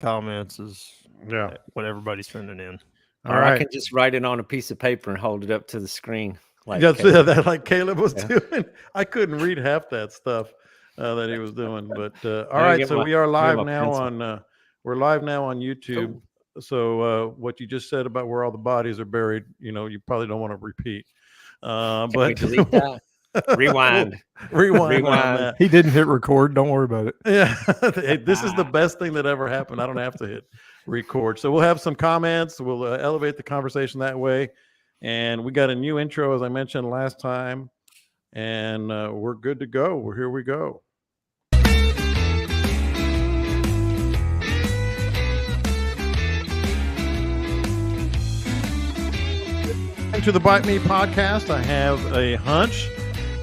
comments is Yeah. what everybody's sending in. All Or I right. can just write it on a piece of paper and hold it up to the screen like That's Caleb. that like Caleb was Yeah. doing. I couldn't read half that stuff that he was doing. But all Let me right, get so my we are let me get live my now pencil. on we're live now on YouTube. Cool. So what you just said about where all the bodies are buried, you probably don't want to repeat. Can we But delete that? we'll Rewind. rewind on Rewind. that. He didn't hit record. Don't worry about it. Yeah, hey, this is the best thing that ever happened. I don't have to hit record. So we'll have some comments. We'll elevate the conversation that way. And we got a new intro, as I mentioned last time, and we're good to go. Here we go. To the Bite Me podcast, I have a hunch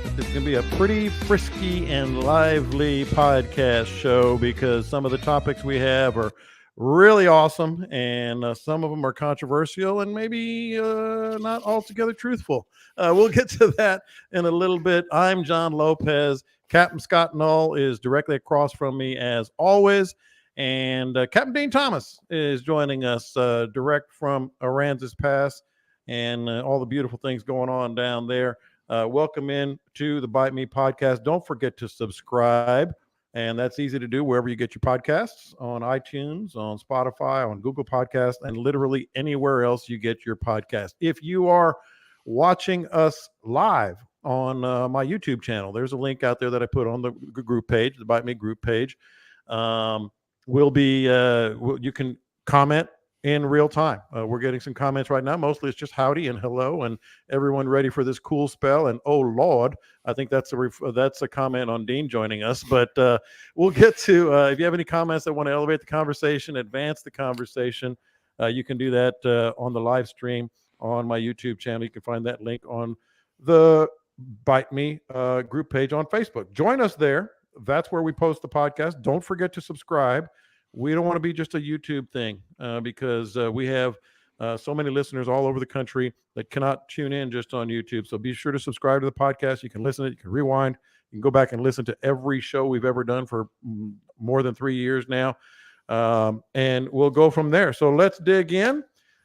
that it's going to be a pretty frisky and lively podcast show because some of the topics we have are really awesome and some of them are controversial and maybe not altogether truthful. We'll get to that in a little bit. I'm John Lopez. Captain Scott Null is directly across from me as always. And Captain Dean Thomas is joining us direct from Aransas Pass and all the beautiful things going on down there. Welcome in to the Bite Me podcast. Don't forget to subscribe, and that's easy to do wherever you get your podcasts, on iTunes, on Spotify, on Google Podcasts, and literally anywhere else you get your podcast. If you are watching us live on my YouTube channel, there's a link out there that I put on the group page, the Bite Me group page. You can comment in real time. We're getting some comments right now. Mostly it's just howdy and hello and everyone ready for this cool spell. And oh Lord, I think that's a comment on Dean joining us. But we'll get to if you have any comments that want to elevate the conversation, advance the conversation, you can do that on the live stream on my YouTube channel. You can find that link on the Bite Me group page on Facebook. Join us there. That's where we post the podcast. Don't forget to subscribe. We don't want to be just a YouTube thing because we have so many listeners all over the country that cannot tune in just on YouTube. So be sure to subscribe to the podcast. You can listen to it. You can rewind. You can go back and listen to every show we've ever done for more than 3 years now. And we'll go from there. So let's dig in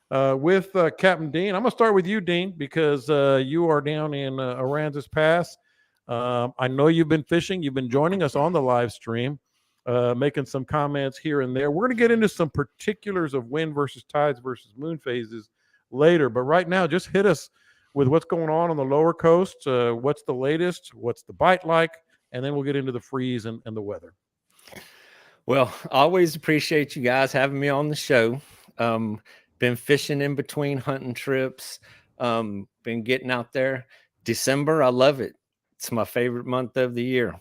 with Captain Dean. I'm going to start with you, Dean, because you are down in Aransas Pass. I know you've been fishing. You've been joining us on the live stream. Making some comments here and there. We're going to get into some particulars of wind versus tides versus moon phases later. But right now, just hit us with what's going on the lower coast. What's the latest? What's the bite like? And then we'll get into the freeze and the weather. Well, I always appreciate you guys having me on the show. Been fishing in between hunting trips. Been getting out there. December, I love it. It's my favorite month of the year.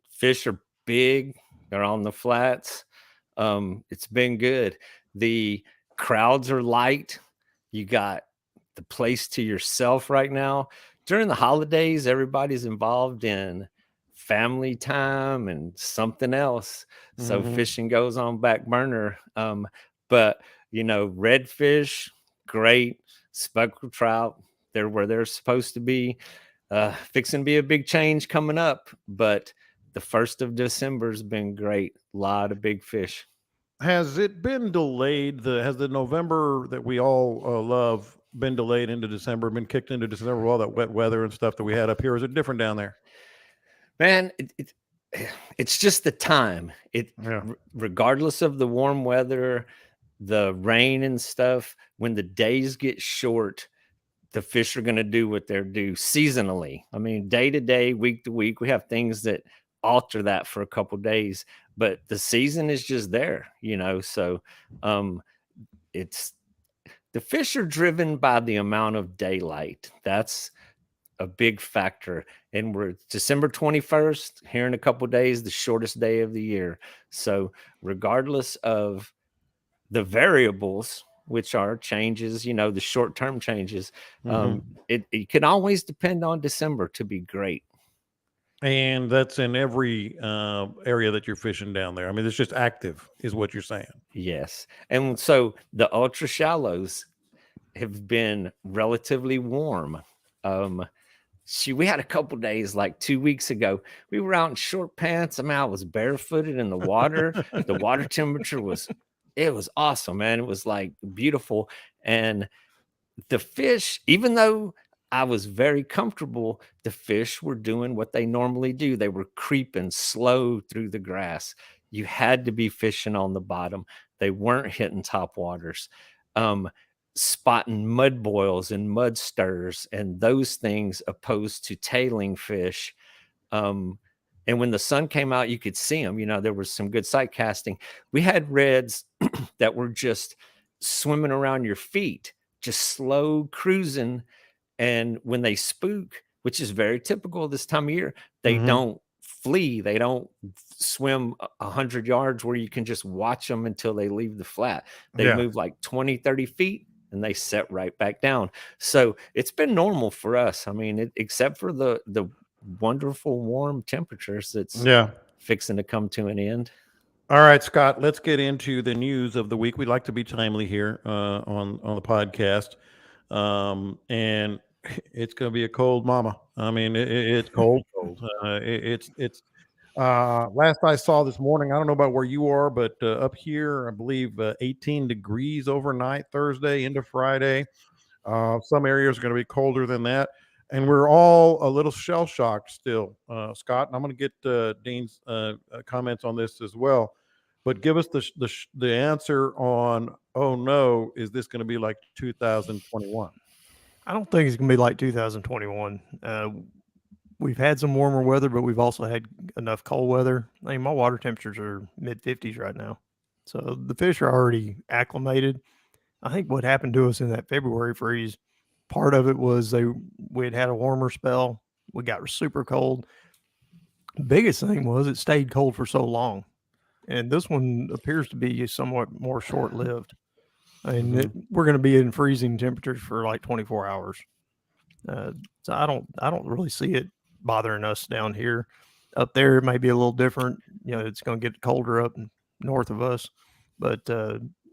Fish are big. They're on the flats. It's been good. The crowds are light. You got the place to yourself right now. During the holidays, everybody's involved in family time and something else. So fishing goes on back burner. But redfish, great. Speckled trout, they're where they're supposed to be. Fixing to be a big change coming up, but the 1st of December has been great. A lot of big fish. Has it been delayed? Has the November that we all love been delayed into December, been kicked into December with all that wet weather and stuff that we had up here? Is it different down there? Man, it's just the time. Regardless of the warm weather, the rain and stuff, when the days get short, the fish are going to do what they're due seasonally. I mean, day to day, week to week, we have things that alter that for a couple of days, but the season is just there, so it's the fish are driven by the amount of daylight. That's a big factor. And we're December 21st here in a couple of days, the shortest day of the year. So regardless of the variables, which are changes, the short-term changes, it can always depend on December to be great. And that's in every area that you're fishing down there. I mean, it's just active is what you're saying. Yes. And so the ultra shallows have been relatively warm. we had a couple days like 2 weeks ago. We were out in short pants. I mean, I was barefooted in the water. The water temperature was awesome, man. It was like beautiful. And the fish, even though I was very comfortable, the fish were doing what they normally do. They were creeping slow through the grass. You had to be fishing on the bottom. They weren't hitting top waters. Spotting mud boils and mud stirs and those things opposed to tailing fish. And when the sun came out, you could see them. There was some good sight casting. We had reds that were just swimming around your feet, just slow cruising. And when they spook, which is very typical this time of year, they don't flee. They don't swim 100 yards where you can just watch them until they leave the flat. They move like 20, 30 feet and they set right back down. So it's been normal for us. I mean, except for the wonderful warm temperatures that's fixing to come to an end. All right, Scott, let's get into the news of the week. We like to be timely here on the podcast. And it's going to be a cold mama. I mean, it's cold. It's last I saw this morning, I don't know about where you are, but up here, I believe 18 degrees overnight, Thursday into Friday. Some areas are going to be colder than that. And we're all a little shell shocked still, Scott. And I'm going to get Dean's comments on this as well. But give us the answer on, oh no, is this going to be like 2021? I don't think it's going to be like 2021. We've had some warmer weather, but we've also had enough cold weather. I mean, my water temperatures are mid 50s right now. So the fish are already acclimated. I think what happened to us in that February freeze, part of it was we had a warmer spell. We got super cold. The biggest thing was it stayed cold for so long. And this one appears to be somewhat more short-lived. I mean, we're going to be in freezing temperatures for like 24 hours. So I don't really see it bothering us down here. Up there, it may be a little different. It's going to get colder up north of us. But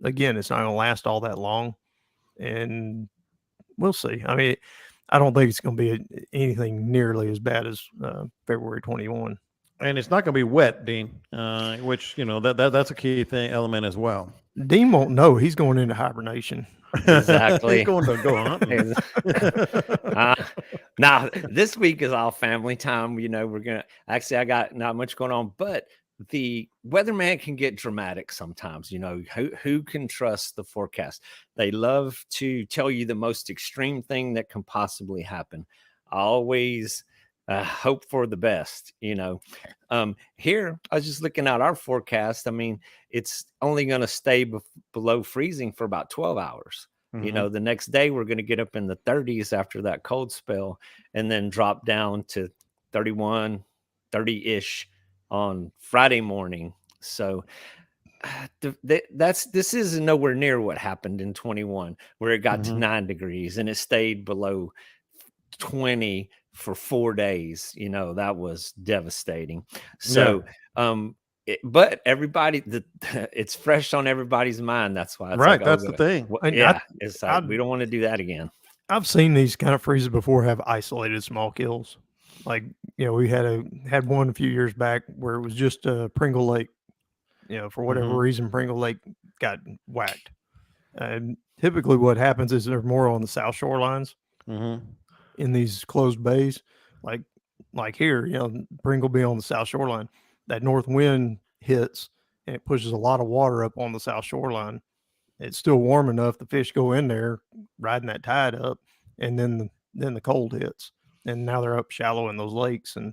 again, it's not going to last all that long. And we'll see. I mean, I don't think it's going to be anything nearly as bad as February 21. And it's not going to be wet, Dean, which, that's a key element as well. Dean won't know. He's going into hibernation. Exactly. He's going to go hunting. Now, this week is all family time. I got not much going on, but the weatherman can get dramatic sometimes. Who can trust the forecast? They love to tell you the most extreme thing that can possibly happen. I always hope for the best. Here I was just looking at our forecast. I mean, it's only going to stay below freezing for about 12 hours. The next day we're going to get up in the 30s after that cold spell and then drop down to 31, 30-ish on Friday morning. So this is nowhere near what happened in 21, where it got to 9 degrees and it stayed below 20 for 4 days. That was devastating. So but everybody, it's fresh on everybody's mind. That's why it's right. That's the thing. It's like we don't want to do that again. I've seen these kind of freezes before have isolated small kills. Like, we had one a few years back where it was just Pringle Lake. For whatever reason, Pringle Lake got whacked. And typically what happens is they're more on the south shorelines in these closed bays. Like here, Pringle be on the south shoreline. That north wind hits and it pushes a lot of water up on the south shoreline. It's still warm enough. The fish go in there riding that tide up, and then the cold hits, and now they're up shallow in those lakes, and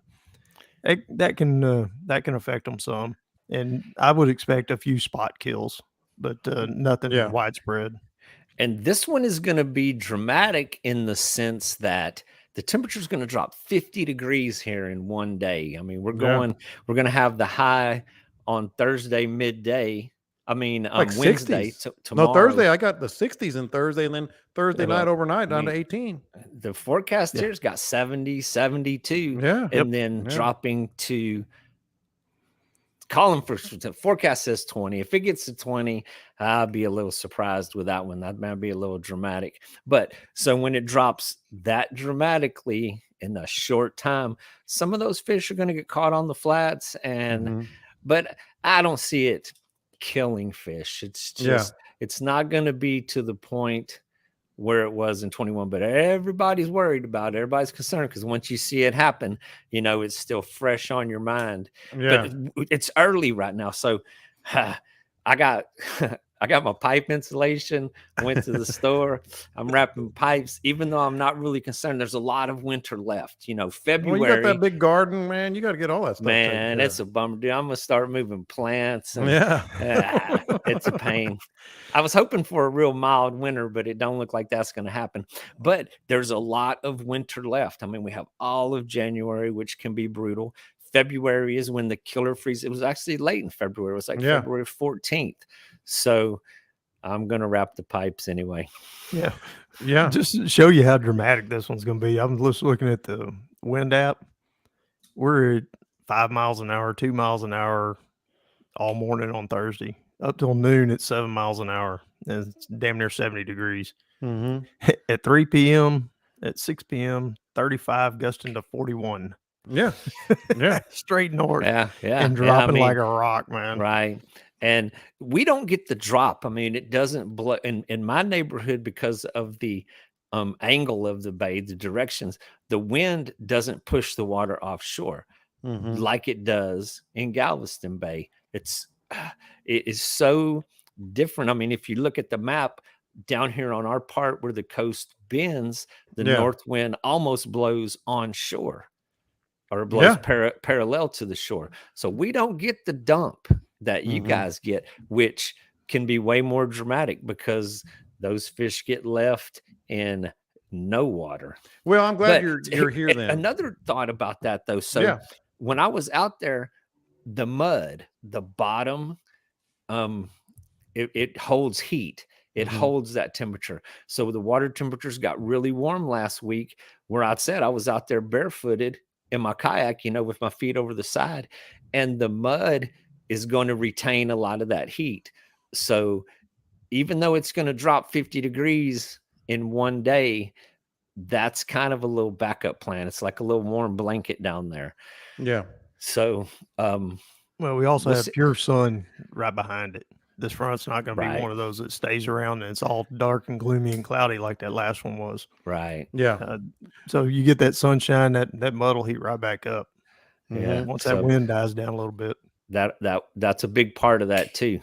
that can affect them some. And I would expect a few spot kills, but nothing widespread. And this one is going to be dramatic in the sense that the temperature is going to drop 50 degrees here in one day. I mean, we're going to have the high on Thursday midday. I mean, like Wednesday 60s. Tomorrow. No, Thursday. I got the 60s in Thursday, and then Thursday night overnight down to 18. The forecast here's got 70, 72. Yeah. And then dropping to the forecast says 20. If it gets to 20, I'll be a little surprised with that one. That might be a little dramatic. But so when it drops that dramatically in a short time, some of those fish are going to get caught on the flats. And but I don't see it killing fish. It's just it's not going to be to the point where it was in 21, but everybody's worried about it. Everybody's concerned because once you see it happen, you know, it's still fresh on your mind. But it's early right now. So I got I got my pipe insulation, went to the store. I'm wrapping pipes, even though I'm not really concerned. There's a lot of winter left. You know, February. Well, you got that big garden, man. You got to get all that stuff. Man, it's a bummer, dude. I'm gonna start moving plants. And, it's a pain. I was hoping for a real mild winter, but it don't look like that's going to happen. But there's a lot of winter left. I mean, we have all of January, which can be brutal. February is when the killer freeze. It was actually late in February. It was like February 14th. So I'm going to wrap the pipes anyway. Yeah. Just to show you how dramatic this one's going to be. I'm just looking at the wind app. We're at 5 miles an hour, 2 miles an hour all morning on Thursday. Up till noon, it's 7 miles an hour. And it's damn near 70 degrees. At 3 p.m., at 6 p.m., 35 gusting to 41. Straight north. And dropping like a rock, man. Right. And we don't get the drop. I mean, it doesn't blow in my neighborhood because of the angle of the bay, the directions. The wind doesn't push the water offshore like it does in Galveston Bay. It is so different. I mean, if you look at the map down here on our part where the coast bends, the north wind almost blows onshore or blows parallel to the shore. So we don't get the dump that you guys get, which can be way more dramatic because those fish get left in no water. Well, I'm glad you're here then. Another thought about that though. So when I was out there, the mud, the bottom, it holds heat. It holds that temperature. So the water temperatures got really warm last week where I said I was out there barefooted in my kayak, you know, with my feet over the side, and the mud is going to retain a lot of that heat. So even though it's going to drop 50 degrees in one day, that's kind of a little backup plan. It's like a little warm blanket down there. So, well, we also have pure sun right behind it. This front's not going to be one of those that stays around and it's all dark and gloomy and cloudy like that last one was. So you get that sunshine, that mud will heat right back up. Once that wind dies down a little bit. That's a big part of that too.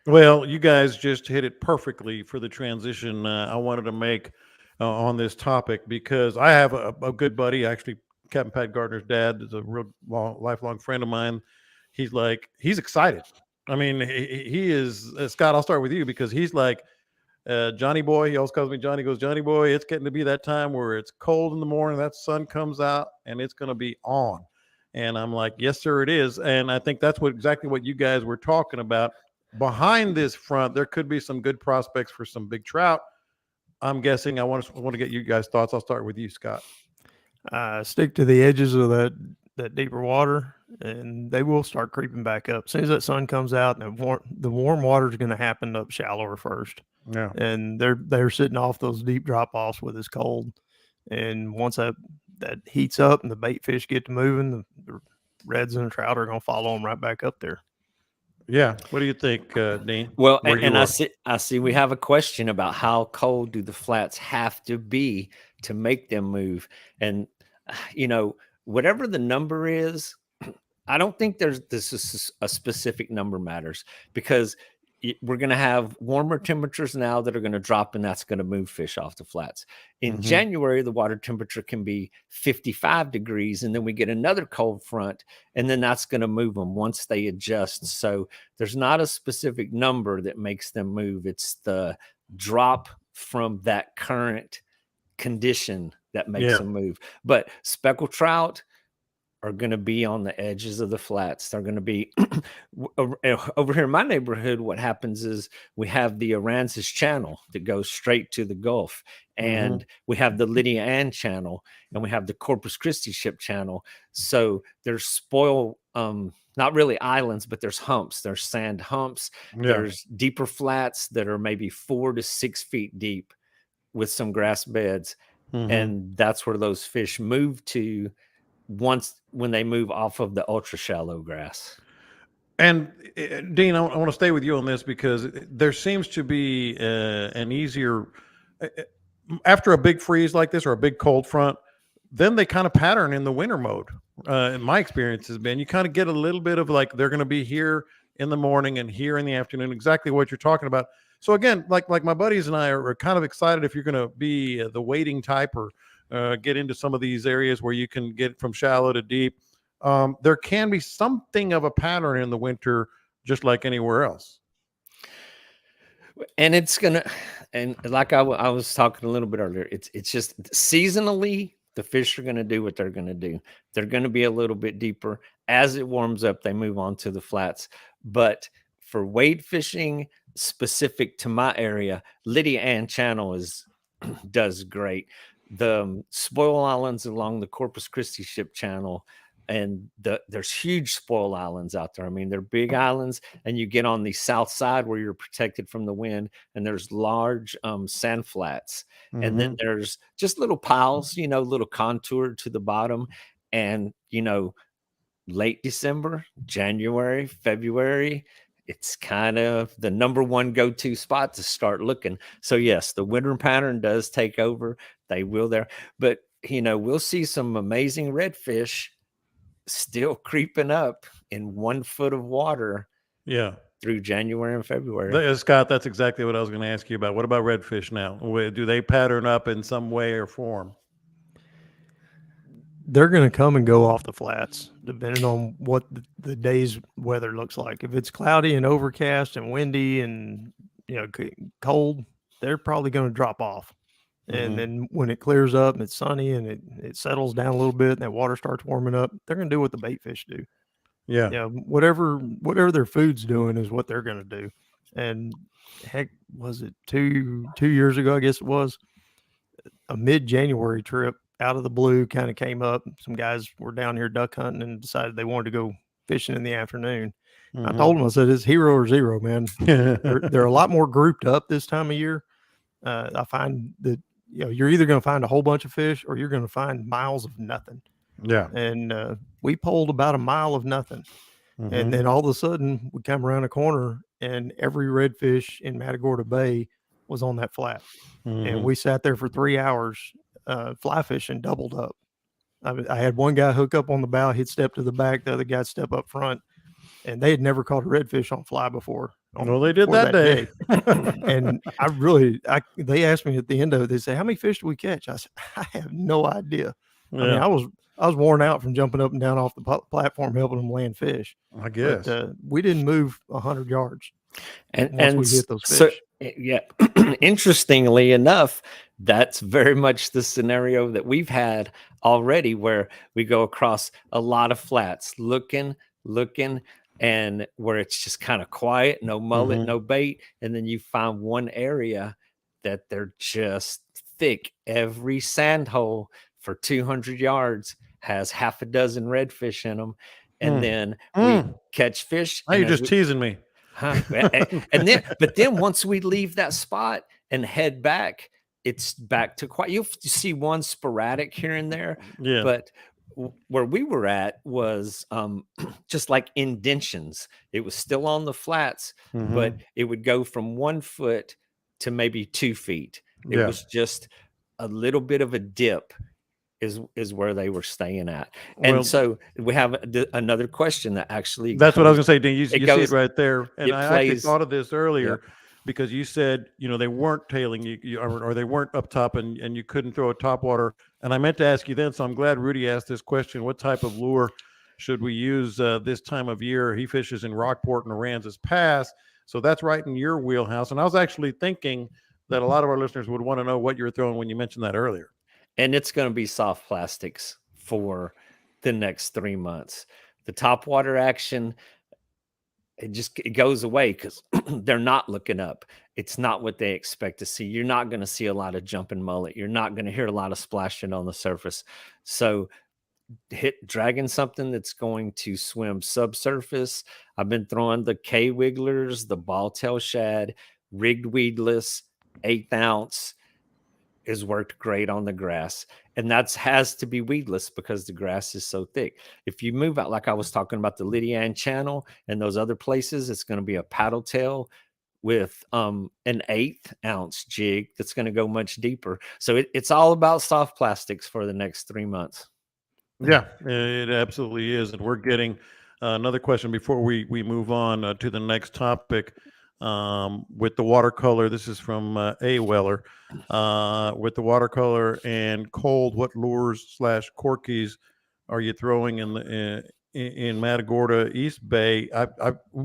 Well, you guys just hit it perfectly for the transition I wanted to make on this topic, because I have a good buddy, actually, Captain Pat Gardner's dad is a real lifelong friend of mine. He's excited. I mean, he is, Scott, I'll start with you, because he's like, Johnny boy, he always calls me Johnny, goes, Johnny boy, it's getting to be that time where it's cold in the morning, that sun comes out and it's going to be on. And I'm like, yes, sir, it is. And I think that's exactly what you guys were talking about. Behind this front, there could be some good prospects for some big trout. I'm guessing. I want to get you guys' thoughts. I'll start with you, Scott. Stick to the edges of that deeper water, and they will start creeping back up. As soon as that sun comes out, and the warm water is going to happen up shallower first. And they're sitting off those deep drop offs with this cold. And once that heats up and the bait fish get to moving, the reds and the trout are going to follow them right back up there. What do you think, Dean? Well, and I see we have a question about how cold do the flats have to be to make them move. And, you know, whatever the number is, I don't think this is a specific number matters, because we're going to have warmer temperatures now that are going to drop, and that's going to move fish off the flats. In January, the water temperature can be 55 degrees, and then we get another cold front, and then that's going to move them once they adjust. So there's not a specific number that makes them move. It's the drop from that current condition that makes them move. But speckled trout are going to be on the edges of the flats. They're going to be over here in my neighborhood. What happens is we have the Aransas channel that goes straight to the Gulf, and we have the Lydia Ann channel, and we have the Corpus Christi ship channel. So there's not really islands, but there's humps. There's sand humps. There's deeper flats that are maybe 4 to 6 feet deep with some grass beds. And that's where those fish move to when they move off of the ultra shallow grass. And Dean, I want to stay with you on this because there seems to be an easier after a big freeze like this or a big cold front, then they kind of pattern in the winter mode. In my experience has been you kind of get a little bit of like they're going to be here in the morning and here in the afternoon, exactly what you're talking about. So again, like my buddies and I are kind of excited if you're going to be the wading type or get into some of these areas where you can get from shallow to deep. There can be something of a pattern in the winter, just like anywhere else. And it's gonna, and like I was talking a little bit earlier, it's just seasonally the fish are gonna do what they're gonna do. They're gonna be a little bit deeper. As it warms up, they move on to the flats. But for wade fishing specific to my area, Lydia Ann Channel does great. The spoil islands along the Corpus Christi ship channel, and there's huge spoil islands out there. I mean, they're big islands, and you get on the south side where you're protected from the wind, and there's large sand flats, and then there's just little piles, little contour to the bottom, and late December, January, February, it's kind of the number one go-to spot to start looking. So yes, the winter pattern does take over. They will there, but we'll see some amazing redfish still creeping up in 1 foot of water. Yeah. Through January and February. Scott, that's exactly what I was going to ask you about. What about redfish now? Do they pattern up in some way or form? They're going to come and go off the flats depending on what the day's weather looks like. If it's cloudy and overcast and windy and cold, they're probably going to drop off. And then when it clears up and it's sunny and it settles down a little bit and that water starts warming up, they're going to do what the bait fish do. Yeah. Whatever their food's doing is what they're going to do. And heck, was it 2 years ago? I guess it was a mid-January trip out of the blue kind of came up. Some guys were down here duck hunting and decided they wanted to go fishing in the afternoon. I told them, I said, it's hero or zero, man. They're a lot more grouped up this time of year. I find that, you're either going to find a whole bunch of fish or you're going to find miles of nothing. Yeah. And we pulled about a mile of nothing. And then all of a sudden we come around a corner and every redfish in Matagorda Bay was on that flat. And we sat there for 3 hours fly fishing, doubled up. I had one guy hook up on the bow, he'd step to the back, the other guy step up front, and they had never caught a redfish on fly before. Well, they did that day. And they asked me at the end of it, they say, how many fish did we catch? I said, I have no idea. Yeah. I mean, I was worn out from jumping up and down off the platform, helping them land fish. I guess. But, we didn't move 100 yards. And we hit those fish. So, yeah, interestingly enough, that's very much the scenario that we've had already, where we go across a lot of flats looking, and where it's just kind of quiet, no mullet, no bait. And then you find one area that they're just thick. Every sand hole for 200 yards has half a dozen redfish in them. And then we catch fish. Now you're just teasing me. But then once we leave that spot and head back, it's back to quiet. You'll see one sporadic here and there. Yeah. But where we were at was just like indentions. It was still on the flats, but it would go from 1 foot to maybe 2 feet. It was just a little bit of a dip is where they were staying at. And so we have another question that actually that's what I was gonna say, Dean. You see it right there. And I actually thought of this earlier because you said, they weren't tailing you or they weren't up top and you couldn't throw a topwater. And I meant to ask you then, so I'm glad Rudy asked this question. What type of lure should we use this time of year? He fishes in Rockport and Aransas Pass. So that's right in your wheelhouse. And I was actually thinking that a lot of our listeners would want to know what you're throwing when you mentioned that earlier. And it's going to be soft plastics for the next 3 months. The topwater action, it goes away because they're not looking up. It's not what they expect to see. You're not going to see a lot of jumping mullet. You're not going to hear a lot of splashing on the surface. So dragging something that's going to swim subsurface. I've been throwing the K wigglers, the ball tail shad, rigged weedless, 1/8 ounce. is worked great on the grass, and that's has to be weedless because the grass is so thick. If you move out, like I was talking about the Lydian Channel and those other places, it's going to be a paddle tail with an 1/8 ounce jig that's going to go much deeper. So it's all about soft plastics for the next 3 months. Yeah, it absolutely is. And we're getting another question before we move on to the next topic with the watercolor. This is from A. Weller. With the watercolor and cold, what lures / corkies are you throwing in Matagorda East Bay? I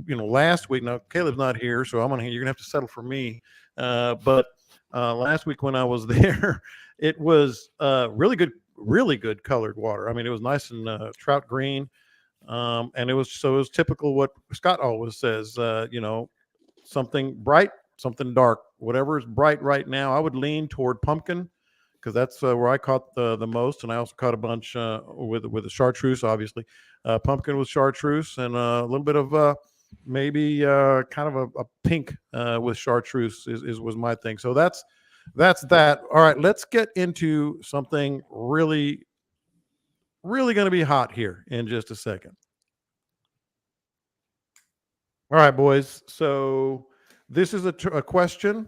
last week, now Caleb's not here, so you're gonna have to settle for me. But last week when I was there, it was really good colored water. I mean, it was nice and trout green. And it was typical what Scott always says, something bright, something dark, whatever is bright right now. I would lean toward pumpkin because that's where I caught the most. And I also caught a bunch with the chartreuse, obviously. Pumpkin with chartreuse and a little bit of maybe kind of a pink with chartreuse was my thing. So that's that. All right, let's get into something really going to be hot here in just a second. All right, boys. So this is a question,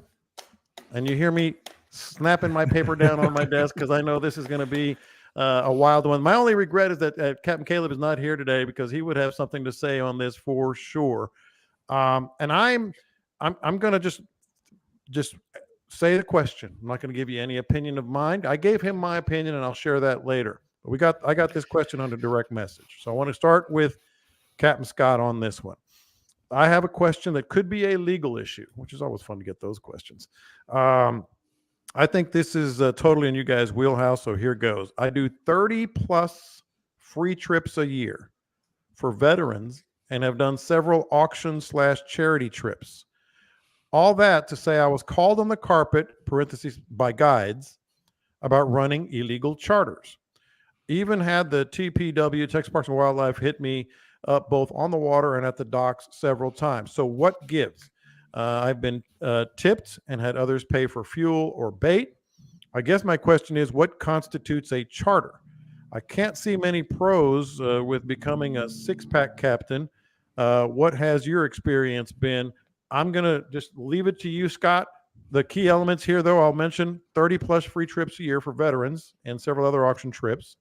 and you hear me snapping my paper down on my desk because I know this is going to be a wild one. My only regret is that Captain Caleb is not here today because he would have something to say on this for sure. And I'm going to just say the question. I'm not going to give you any opinion of mine. I gave him my opinion, and I'll share that later. But I got this question under direct message. So I want to start with Captain Scott on this one. I have a question that could be a legal issue, which is always fun to get those questions. I think this is totally in you guys' wheelhouse, so here goes. I do 30 plus free trips a year for veterans and have done several auction / charity trips. All that to say I was called on the carpet, parentheses, by guides about running illegal charters. Even had the TPW, Texas Parks and Wildlife, hit me up both on the water and at the docks several times. So what gives? I've been tipped and had others pay for fuel or bait. I guess my question is, what constitutes a charter? I can't see many pros with becoming a six-pack captain. What has your experience been? I'm going to just leave it to you, Scott. The key elements here, though, I'll mention 30 plus free trips a year for veterans and several other auction trips,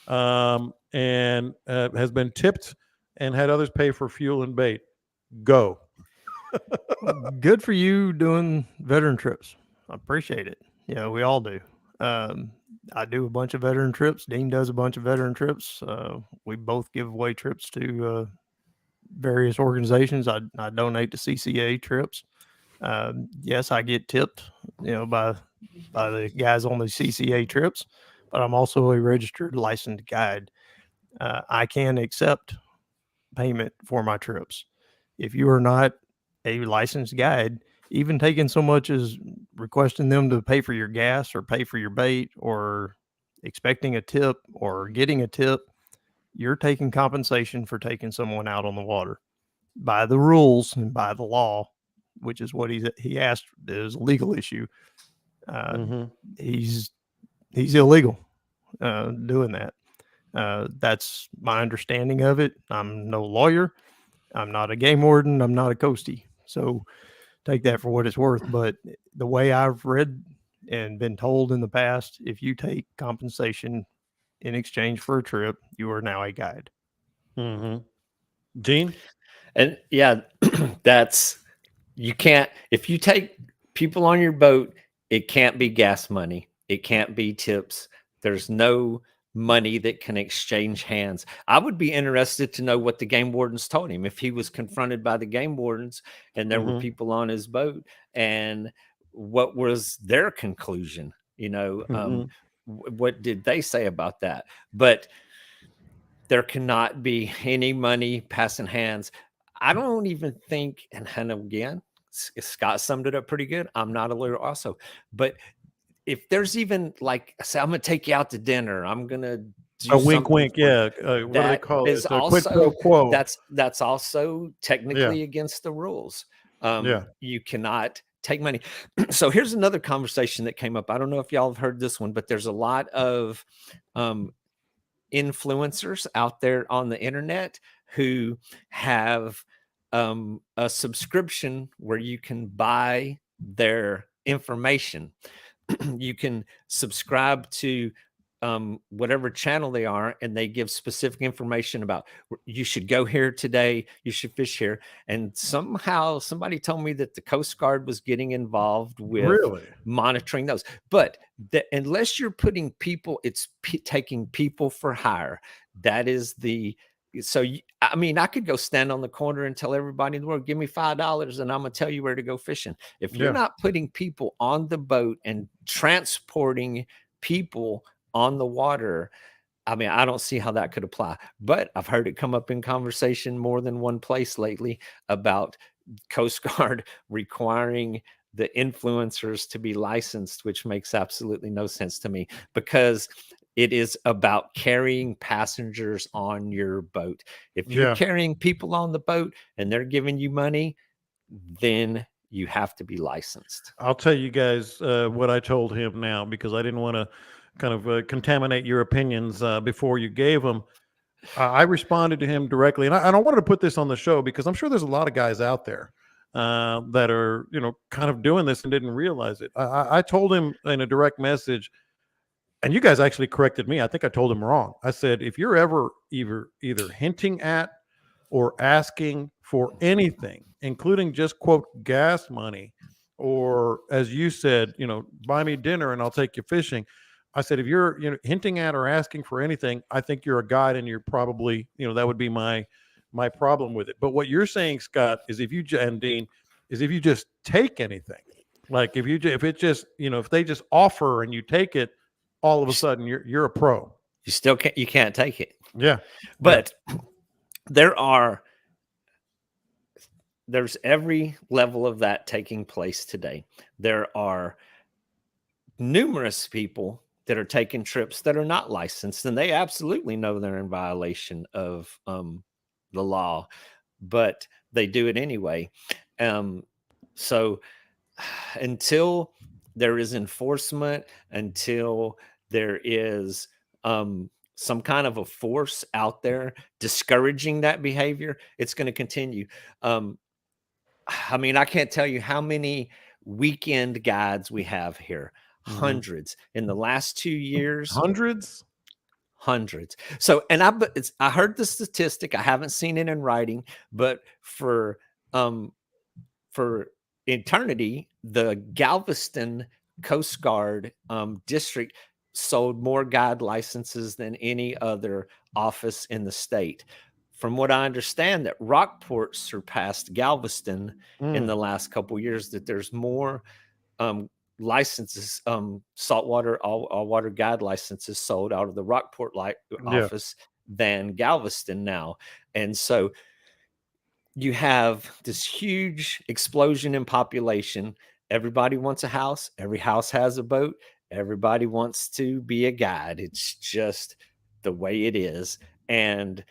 and has been tipped and had others pay for fuel and bait. Go. Good for you doing veteran trips. I appreciate it. We all do. I do a bunch of veteran trips. Dean does a bunch of veteran trips. We both give away trips to various organizations. I donate to CCA trips. Yes, I get tipped, by the guys on the CCA trips, but I'm also a registered licensed guide. I can accept payment for my trips. If you are not a licensed guide, even taking so much as requesting them to pay for your gas or pay for your bait or expecting a tip or getting a tip, you're taking compensation for taking someone out on the water by the rules and by the law, which is what he asked is a legal issue. He's illegal doing that. That's my understanding of it. I'm no lawyer. I'm not a game warden. I'm not a coastie. So take that for what it's worth. But the way I've read and been told in the past, if you take compensation in exchange for a trip, you are now a guide. Dean? And yeah, you can't, if you take people on your boat, it can't be gas money. It can't be tips. There's no money that can exchange hands. I would be interested to know what the game wardens told him if he was confronted by the game wardens and there were people on his boat, and what was their conclusion? What did they say about that? But there cannot be any money passing hands. I don't even think, and again, Scott summed it up pretty good. I'm not a lawyer also, but if there's even say, I'm going to take you out to dinner, I'm going to do a wink, wink. Yeah. What do they call it? Quid pro quo. That's also technically against the rules. You cannot take money. So here's another conversation that came up. I don't know if y'all have heard this one, but there's a lot of influencers out there on the internet who have a subscription where you can buy their information. You can subscribe to whatever channel they are, and they give specific information about you should go here today, you should fish here. And somehow somebody told me that the Coast Guard was getting involved with Really? monitoring those. But unless you're putting people, it's taking people for hire. That is the I mean, I could go stand on the corner and tell everybody in the world, give me $5 and I'm gonna tell you where to go fishing. If you're not putting people on the boat and transporting people on the water, I mean, I don't see how that could apply. But I've heard it come up in conversation more than one place lately about Coast Guard requiring the influencers to be licensed, which makes absolutely no sense to me, because it is about carrying passengers on your boat. If you're carrying people on the boat and they're giving you money, then you have to be licensed. I'll tell you guys what I told him now, because I didn't want to kind of contaminate your opinions before you gave them. I responded to him directly, and I wanted to put this on the show because I'm sure there's a lot of guys out there that are, kind of doing this and didn't realize it. I told him in a direct message, and you guys actually corrected me. I think I told him wrong. I said, if you're ever either hinting at or asking for anything, including just quote gas money, or as you said, buy me dinner and I'll take you fishing. I said, if you're hinting at or asking for anything, I think you're a guide, and you're probably, that would be my problem with it. But what you're saying, Scott, is if you just take anything, like if they just offer and you take it, all of a sudden you're a pro. You still can't take it. Yeah. But there's every level of that taking place today. There are numerous people that are taking trips that are not licensed, and they absolutely know they're in violation of the law, but they do it anyway. So until there is enforcement, until there is some kind of a force out there discouraging that behavior, it's going to continue. I mean, I can't tell you how many weekend guides we have here. Hundreds in the last 2 years. Hundreds. So, and I heard the statistic. I haven't seen it in writing, but for eternity, the Galveston Coast Guard district sold more guide licenses than any other office in the state. From what I understand, that Rockport surpassed Galveston in the last couple of years, that there's more licenses, saltwater, all water guide licenses sold out of the Rockport office than Galveston now. And so you have this huge explosion in population. Everybody wants a house. Every house has a boat. Everybody wants to be a guide. It's just the way it is. And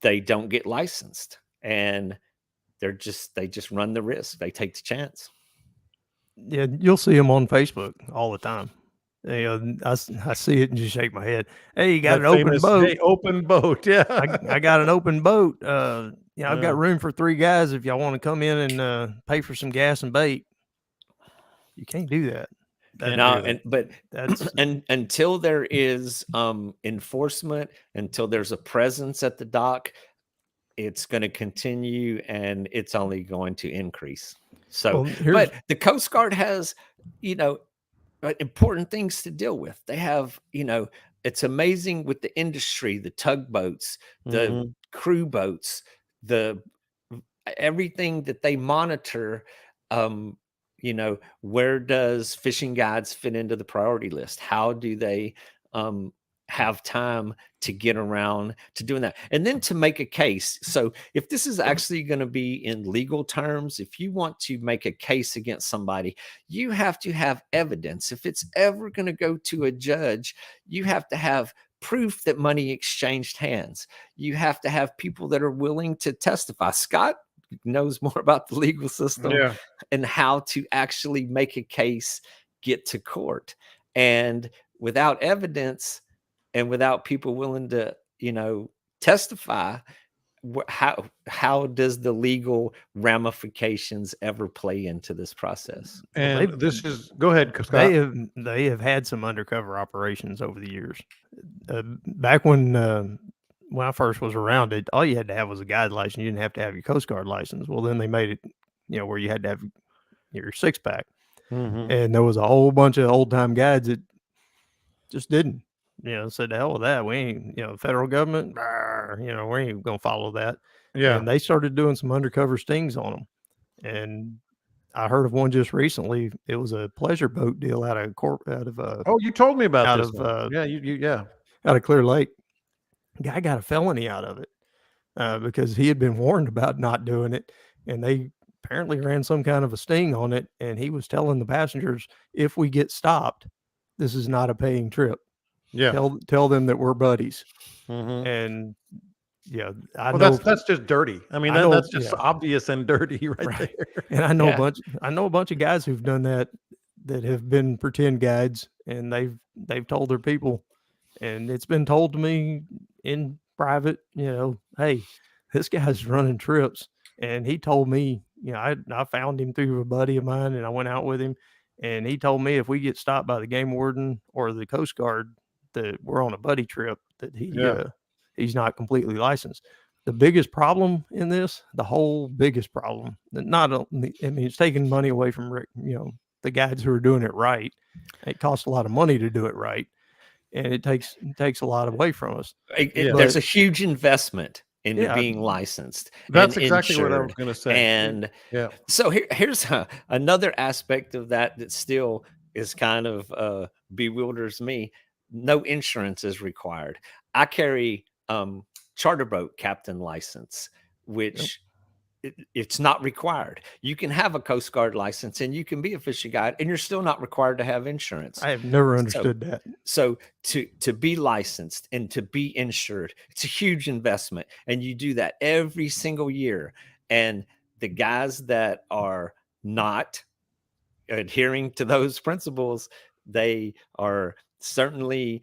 they don't get licensed, and they just run the risk. They take the chance. Yeah, you'll see them on Facebook all the time. I see it and just shake my head. Hey, you got an open boat? Hey, open boat. Yeah, I got an open boat. I've got room for 3 guys if y'all want to come in and pay for some gas and bait. You can't do that. Until there is enforcement, until there's a presence at the dock, it's going to continue, and it's only going to increase. So, but the Coast Guard has, important things to deal with. They have, it's amazing with the industry, the tugboats, the crew boats, everything that they monitor. Where does fishing guides fit into the priority list? How do they have time to get around to doing that? And then to make a case. So if this is actually going to be in legal terms, if you want to make a case against somebody, you have to have evidence. If it's ever going to go to a judge, you have to have proof that money exchanged hands. You have to have people that are willing to testify. Scott knows more about the legal system Yeah. and how to actually make a case get to court. And without evidence and without people willing to, testify, how does the legal ramifications ever play into this process? Well, And this is, go ahead, Scott. they have had some undercover operations over the years. Back when I first was around it, all you had to have was a guide license. You didn't have to have your Coast Guard license. Well, then they made it, where you had to have your 6-pack. Mhm. And there was a whole bunch of old time guides that just didn't, said the hell with that. We ain't, federal government, we ain't gonna follow that. Yeah. And they started doing some undercover stings on them. And I heard of one just recently. It was a pleasure boat deal out of Oh, you told me about out this of one. Yeah, yeah. out of Clear Lake. Guy got a felony out of it because he had been warned about not doing it, and they apparently ran some kind of a sting on it. And he was telling the passengers, if we get stopped, this is not a paying trip. Yeah. Tell them that we're buddies. Mhm. And I Well, know that's just dirty. I mean, I know- that's just yeah. obvious and dirty right Right. there. And I know Yeah. I know a bunch of guys who've done that have been pretend guides, and they've told their people, and it's been told to me in private, hey, this guy's running trips. And he told me, I found him through a buddy of mine, and I went out with him, and he told me if we get stopped by the game warden or the Coast Guard, that we're on a buddy trip, that he's not completely licensed. The biggest problem in this, the whole biggest problem, not only, it's taking money away from, the guides who are doing it right. It costs a lot of money to do it right, and it takes a lot away from us. There's a huge investment into Yeah. being licensed. That's and exactly what I was insured. going to say. And Yeah. so here's another aspect of that still is kind of bewilders me. No insurance is required. I carry charter boat captain license, which it's not required. You can have a Coast Guard license and you can be a fishing guide, and you're still not required to have insurance. I have never understood that. So to be licensed and to be insured, it's a huge investment, and you do that every single year. And the guys that are not adhering to those principles, they are certainly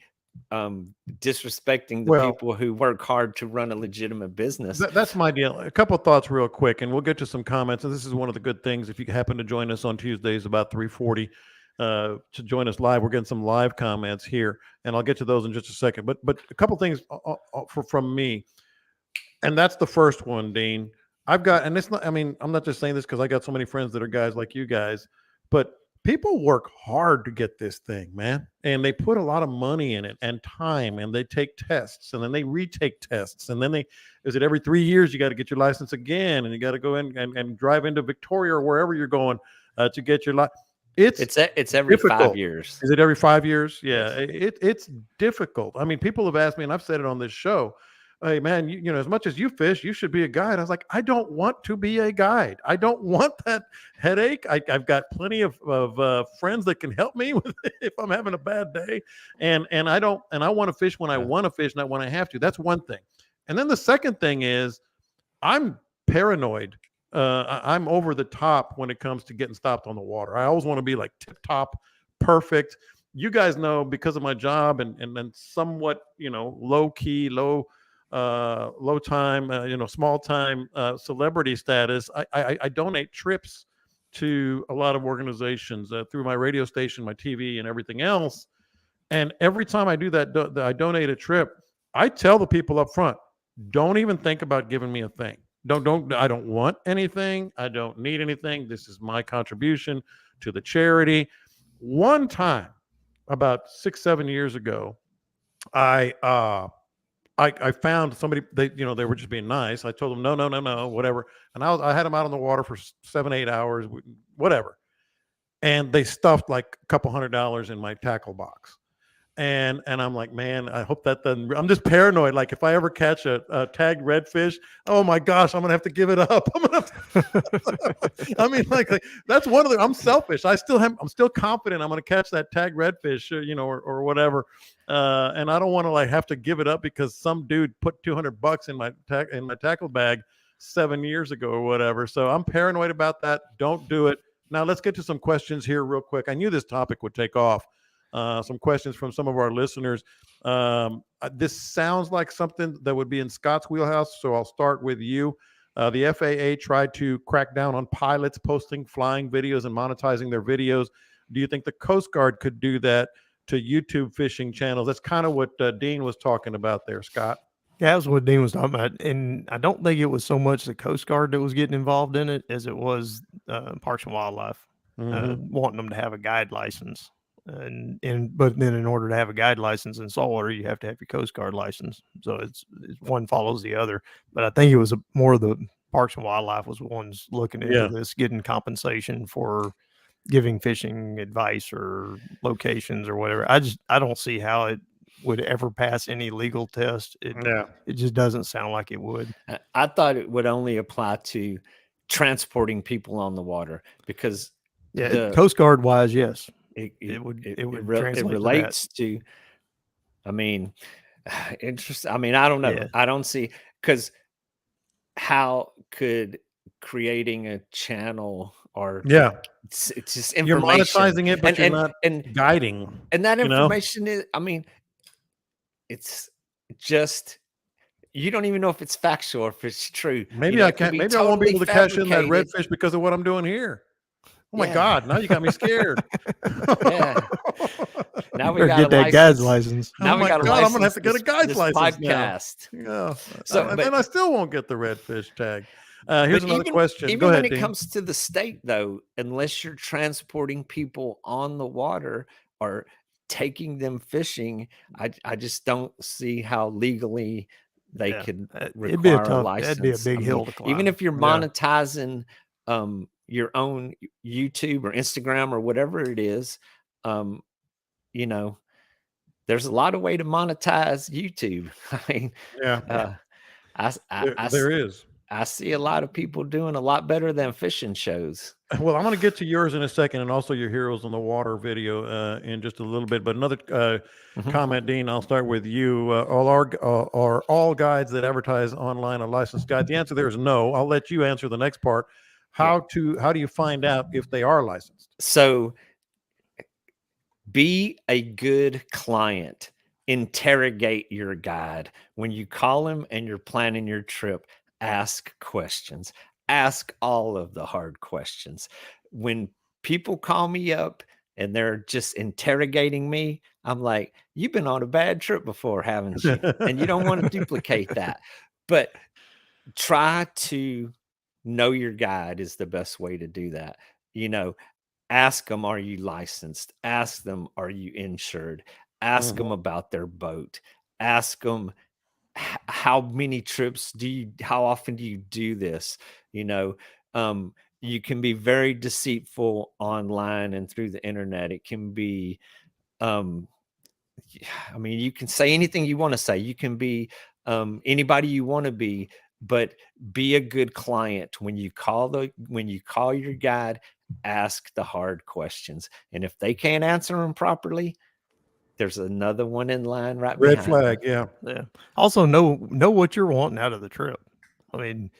disrespecting the people who work hard to run a legitimate business. That's my deal. A couple of thoughts real quick, and we'll get to some comments. And this is one of the good things. If you happen to join us on Tuesdays about 3:40 to join us live, we're getting some live comments here, and I'll get to those in just a second. But a couple things from me, and that's the first one, Dean. I've got, and it's not, I mean, I'm not just saying this because I got so many friends that are guys like you guys, but people work hard to get this thing, man. And they put a lot of money in it and time, and they take tests, and then they retake tests. And then is it every 3 years you got to get your license again, and you got to go in and drive into Victoria or wherever you're going to get your license. It's every difficult. 5 years. Is it every 5 years? Yeah, it's difficult. I mean, people have asked me, and I've said it on this show, hey man, you know, as much as you fish, you should be a guide. I was like, I don't want to be a guide. I don't want that headache. I've got plenty of friends that can help me with it if I'm having a bad day. And I want to fish when I want to fish, not when I have to. That's one thing. And then the second thing is I'm paranoid. I'm over the top when it comes to getting stopped on the water. I always want to be like tip top, perfect. You guys know, because of my job and somewhat, you know, low key, low time, you know, small time celebrity status. I donate trips to a lot of organizations through my radio station, my TV, and everything else. And every time I do that, I donate a trip. I tell the people up front, don't even think about giving me a thing. I don't want anything. I don't need anything. This is my contribution to the charity. One time, about 6-7 years ago, I found somebody, they were just being nice. I told them, no, whatever. And I had them out on the water for 7-8 hours, whatever. And they stuffed like a couple $100 in my tackle box. And I'm like, man, I hope that doesn't, I'm just paranoid. Like if I ever catch a tagged redfish, oh my gosh, I'm going to have to give it up. I mean, like that's one of the, I'm selfish. I'm still confident I'm going to catch that tagged redfish, or whatever. And I don't want to like have to give it up because some dude put $200 in my tackle bag. 7 years ago or whatever. So I'm paranoid about that. Don't do it. Now let's get to some questions here real quick. I knew this topic would take off. Some questions from some of our listeners. This sounds like something that would be in Scott's wheelhouse, so I'll start with you. The FAA tried to crack down on pilots posting flying videos and monetizing their videos. Do you think the Coast Guard could do that to YouTube fishing channels? That's kind of what Dean was talking about there, Scott. Yeah, that was what Dean was talking about. And I don't think it was so much the Coast Guard that was getting involved in it as it was Parks and Wildlife wanting them to have a guide license. But then in order to have a guide license in saltwater, you have to have your Coast Guard license. So it's one follows the other. But I think it was more of the Parks and Wildlife was the ones looking into this, getting compensation for giving fishing advice or locations or whatever. I don't see how it would ever pass any legal test. It just doesn't sound like it would. I thought it would only apply to transporting people on the water because Coast Guard wise, yes. It relates to I mean, interesting. I mean, I don't know. Yeah. I don't see, because how could creating a channel or it's just information. You're monetizing it, but you're not guiding. And that information is, I mean, it's just, you don't even know if it's factual or if it's true. Maybe I can't. Maybe I won't be able to cash in that redfish because of what I'm doing here. Oh my God! Now you got me scared. Now we got get that guide's license. Now we got God, I'm gonna have to get a guide's license podcast. Now. Yeah. So, and I still won't get the redfish tag. Here's another question. Even Go ahead, when it Dean. comes to the state, though, unless you're transporting people on the water or taking them fishing, I just don't see how legally they could require a license. That'd be a big hill to climb. Even if you're monetizing your own YouTube or Instagram or whatever it is, you know, there's a lot of way to monetize YouTube. I mean, there is. I see a lot of people doing a lot better than fishing shows. Well, I'm going to get to yours in a second, and also your Heroes on the Water video in just a little bit. But another comment, Dean, I'll start with you. Are all guides that advertise online a licensed guide? The answer there is no. I'll let you answer the next part. How do you find out if they are licensed? So be a good client. Interrogate your guide. When you call him and you're planning your trip, ask questions. Ask all of the hard questions. When people call me up and they're just interrogating me, I'm like, you've been on a bad trip before, haven't you? And you don't want to duplicate that. But try to know your guide is the best way to do that. You know, ask them, are you licensed? Ask them, are you insured? Ask them about their boat. Ask them, how many trips how often do you do this? You know, you can be very deceitful online and through the internet. It can be, I mean, you can say anything you want to say. You can be anybody you want to be, but be a good client. When you call your guide, ask the hard questions. And if they can't answer them properly, there's another one in line right Red behind flag, them. Yeah. Also know what you're wanting out of the trip. I mean,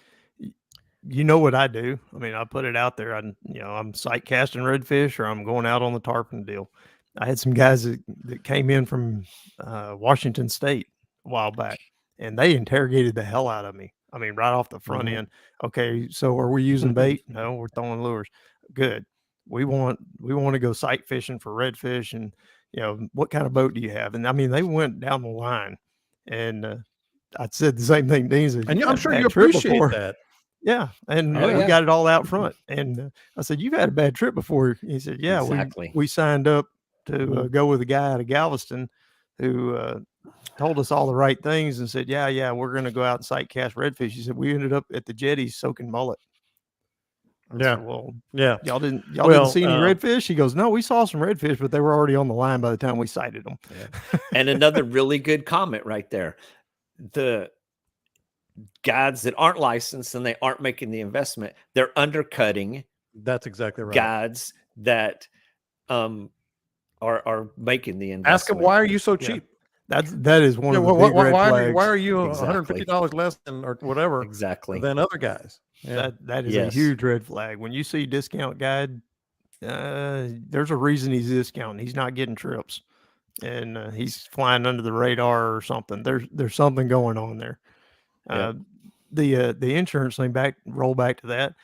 you know what I do. I mean, I put it out there. I'm sight casting redfish, or I'm going out on the tarpon deal. I had some guys that came in from Washington State a while back, and they interrogated the hell out of me. I mean, right off the front end. Okay, so are we using bait? No, we're throwing lures. Good. We want to go sight fishing for redfish, and you know, what kind of boat do you have? And I mean, they went down the line, and I said the same thing Dean said. And I'm sure you appreciate that. Yeah, and we got it all out front. And I said, "You've had a bad trip before." He said, "Yeah, exactly. We signed up to go with a guy out of Galveston who told us all the right things and said, yeah, we're going to go out and sight cast redfish." He said, "We ended up at the jetty soaking mullet." Yeah. Said, well, yeah. Y'all didn't see any redfish? He goes, "No, we saw some redfish, but they were already on the line by the time we sighted them." Yeah. And another really good comment right there. The guides that aren't licensed and they aren't making the investment, they're undercutting. That's exactly right. Guides that are making the investment. Ask them, why are you so cheap? that is one Yeah, of the big red flags. why are you Exactly. $150 less than or whatever Exactly. than other guys? Yeah. That is a Yes. huge red flag. When you see discount guide, there's a reason he's discounting. He's not getting trips, and he's flying under the radar or something. There's something going on there. Yep. The insurance thing, roll back to that.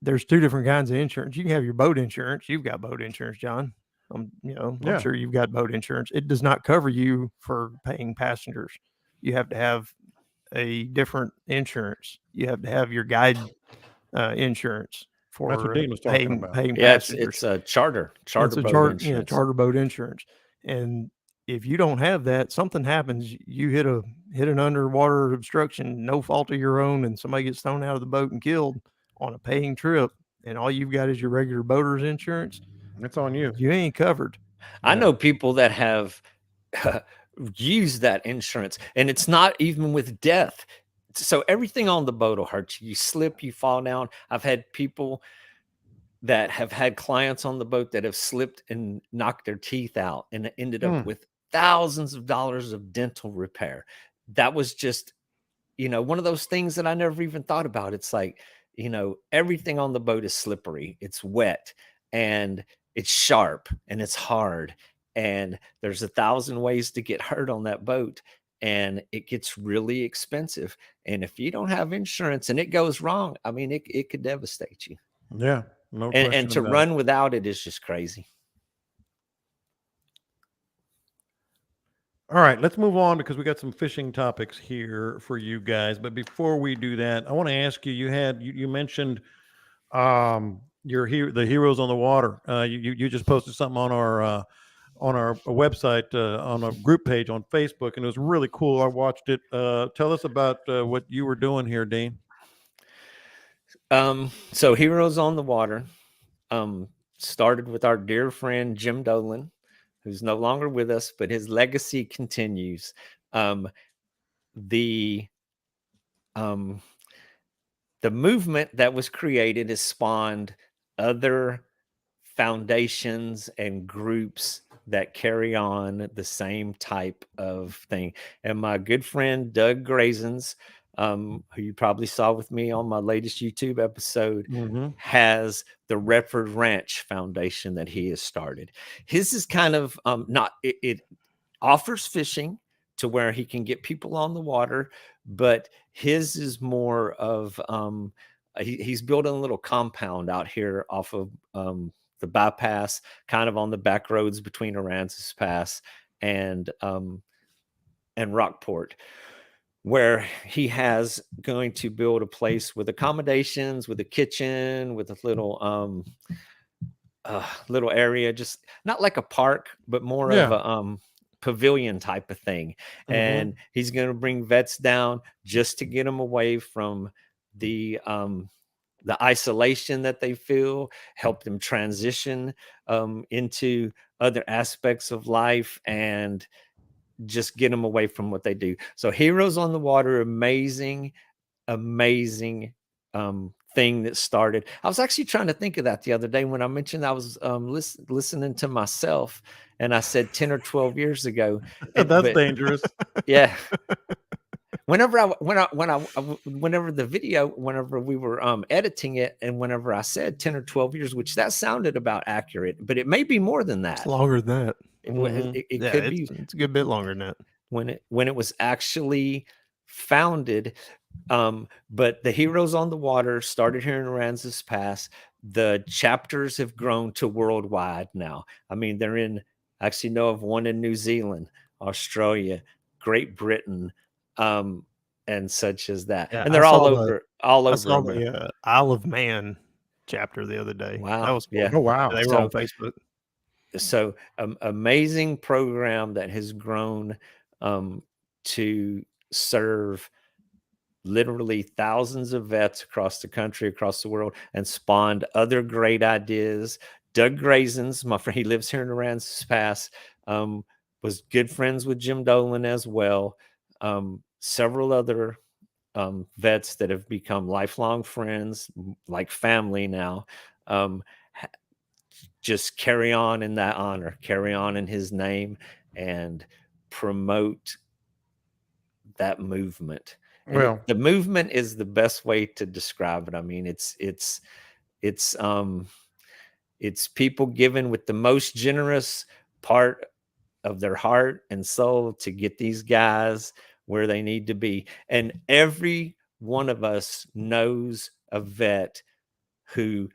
There's two different kinds of insurance. You can have your boat insurance. You've got boat insurance, John. I'm Yeah. sure you've got boat insurance. It does not cover you for paying passengers. You have to have a different insurance. You have to have your guide insurance for That's what Dean was talking about. paying Yeah, passengers. it's a charter It's boat insurance. charter boat insurance. And if you don't have that, something happens. You hit an underwater obstruction, no fault of your own, and somebody gets thrown out of the boat and killed on a paying trip, and all you've got is your regular boater's insurance. It's on you. You ain't covered. I Yeah. know people that have used that insurance, and it's not even with death. So everything on the boat will hurt you. You slip, you fall down. I've had people that have had clients on the boat that have slipped and knocked their teeth out and ended up with thousands of dollars of dental repair. That was just, one of those things that I never even thought about. It's like, everything on the boat is slippery. It's wet and it's sharp and it's hard. And there's 1,000 ways to get hurt on that boat. And it gets really expensive. And if you don't have insurance and it goes wrong, I mean, it could devastate you. Yeah. No And question to about run without it is just crazy. All right, let's move on because we got some fishing topics here for you guys. But before we do that, I want to ask you. You mentioned the heroes on the water. You just posted something on our website on a group page on Facebook, and it was really cool. I watched it. Tell us about what you were doing here, Dean. So Heroes on the Water started with our dear friend Jim Dolan, who's no longer with us, but his legacy continues. The movement that was created has spawned other foundations and groups that carry on the same type of thing. And my good friend Doug Grazens, who you probably saw with me on my latest YouTube episode, has the Redford Ranch Foundation that he has started. His is kind of it offers fishing to where he can get people on the water, but his is more of he's building a little compound out here off of the bypass, kind of on the back roads between Aransas Pass and Rockport, where he has going to build a place with accommodations, with a kitchen, with a little little area, just not like a park, but more of a pavilion type of thing. And he's going to bring vets down just to get them away from the isolation that they feel, help them transition into other aspects of life, and just get them away from what they do. So Heroes on the Water, amazing thing that started. I was actually trying to think of that the other day when I mentioned I was listening to myself, and I said 10 or 12 years ago. That's dangerous. Yeah. Whenever the video, whenever we were editing it, and whenever I said 10 or 12 years, which that sounded about accurate, but it may be more than that. It's longer than that. It could be. It's a good bit longer than that. When it was actually founded. But the Heroes on the Water started here in Aransas Pass. The chapters have grown to worldwide now. I mean, I actually know of one in New Zealand, Australia, Great Britain, and such as that. Yeah, and they're all over. I saw the Isle of Man chapter the other day. Wow. That was cool. Yeah. Oh, wow. They were on Facebook. So amazing program that has grown to serve literally thousands of vets across the country, across the world, and spawned other great ideas. Doug Grazens, my friend, he lives here in Aransas Pass, was good friends with Jim Dolan as well. Several other vets that have become lifelong friends, like family now, just carry on in that honor, carry on in his name, and promote that movement. And Well, the movement is the best way to describe it. I mean, it's people giving with the most generous part of their heart and soul to get these guys where they need to be. And every one of us knows a vet who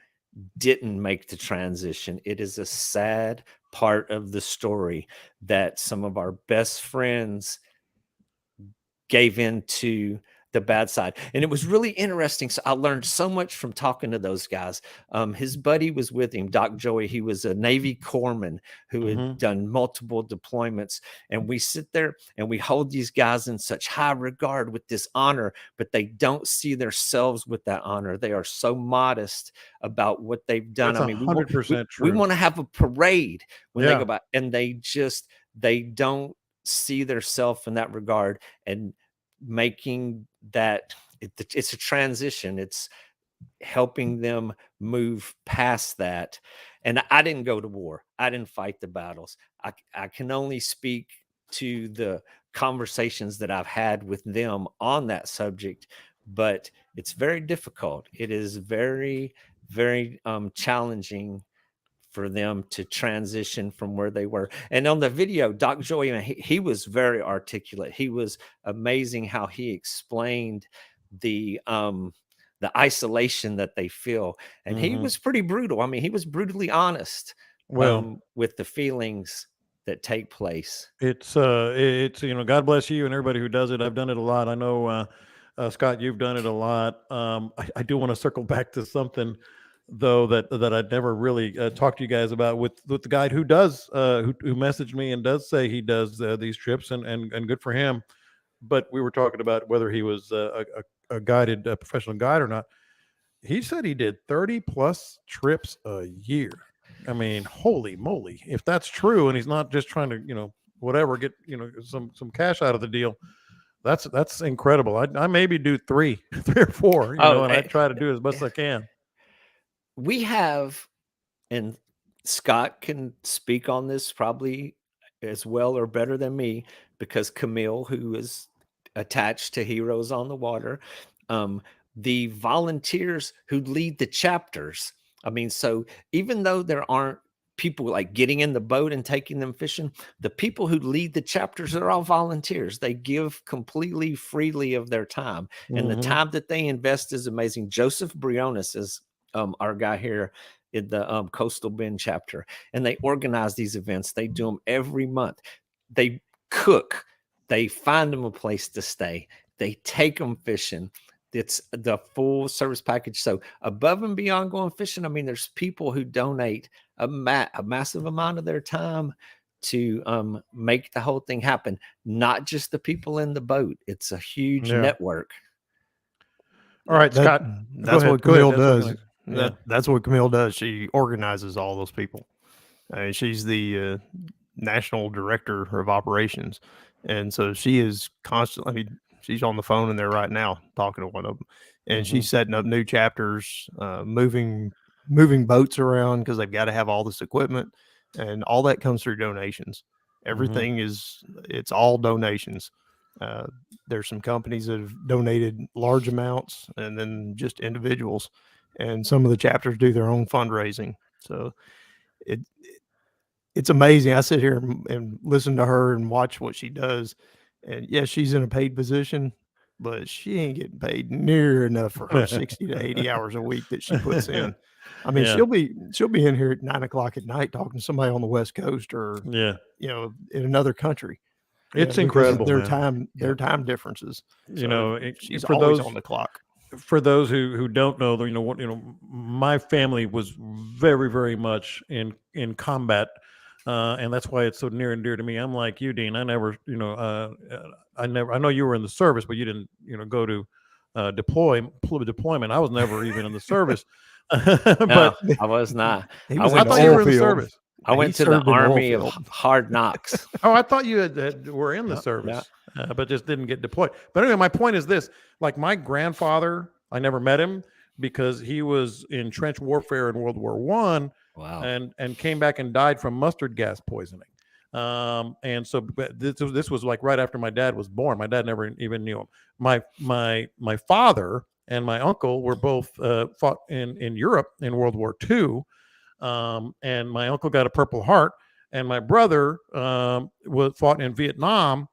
didn't make the transition. It is a sad part of the story that some of our best friends gave into the bad side. And it was really interesting. So I learned so much from talking to those guys. His buddy was with him, Doc Joey. He was a Navy corpsman who had done multiple deployments. And we sit there and we hold these guys in such high regard with this honor, but they don't see themselves with that honor. They are so modest about what they've done. that's I mean, 100% we true. want to have a parade when they Yeah. go by, and they don't see themselves in that regard. And making that it's a transition, it's helping them move past that. And I didn't go to war, I didn't fight the battles. I can only speak to the conversations that I've had with them on that subject, but it's very difficult. It is very, very challenging for them to transition from where they were. And on the video, Doc Joey, he was very articulate. He was amazing how he explained the isolation that they feel. And he was pretty brutal. I mean, he was brutally honest with the feelings that take place. It's God bless you and everybody who does it. I've done it a lot. I know, Scott, you've done it a lot. I do want to circle back to something though that I'd never really talked to you guys about with the guy who does who messaged me and does say he does these trips and good for him. But we were talking about whether he was a guided professional guide or not. He said he did 30 plus trips a year. I mean, holy moly! If that's true, and he's not just trying to whatever get some cash out of the deal, that's incredible. I maybe do three or four, and I try to do as best as I can. We have, and Scott can speak on this probably as well or better than me, because Camille, who is attached to Heroes on the Water, the volunteers who lead the chapters. I mean, so even though there aren't people like getting in the boat and taking them fishing, the people who lead the chapters are all volunteers. They give completely freely of their time, and the time that they invest is amazing. Joseph Briones is our guy here in the Coastal Bend chapter, and they organize these events. They do them every month. They cook, they find them a place to stay, they take them fishing. It's the full service package. So above and beyond going fishing, I mean, there's people who donate a massive amount of their time to make the whole thing happen. Not just the people in the boat. It's a huge network. All right, Scott. That's what Camille does. Yeah. That's what Camille does. She organizes all those people. She's the national director of operations, and so she is constantly. I mean, she's on the phone in there right now talking to one of them, and she's setting up new chapters, moving boats around because they've got to have all this equipment, and all that comes through donations. Everything it's all donations. There's some companies that have donated large amounts, and then just individuals. And some of the chapters do their own fundraising. So it's amazing. I sit here and listen to her and watch what she does. And yes, she's in a paid position, but she ain't getting paid near enough for her 60 to 80 hours a week that she puts in. I mean, she'll be in here at 9 o'clock at night talking to somebody on the West Coast or in another country. It's incredible. Their time differences. She's for always those on the clock. For those who don't know, my family was very, very much in combat, and that's why it's so near and dear to me. I'm like you, Dean. I never, I know you were in the service, but you didn't, go to deployment. I was never even in the service. But I was not. I thought you were in the service. I went to the Army of Hard Knocks. Oh, I thought you were in the service, but just didn't get deployed. But anyway, my point is this: like my grandfather, I never met him because he was in trench warfare in World War I. Wow. And came back and died from mustard gas poisoning. And so but this was like right after my dad was born. My dad never even knew him. My father and my uncle were both fought in Europe in World War II. And my uncle got a Purple Heart, and my brother was fought in Vietnam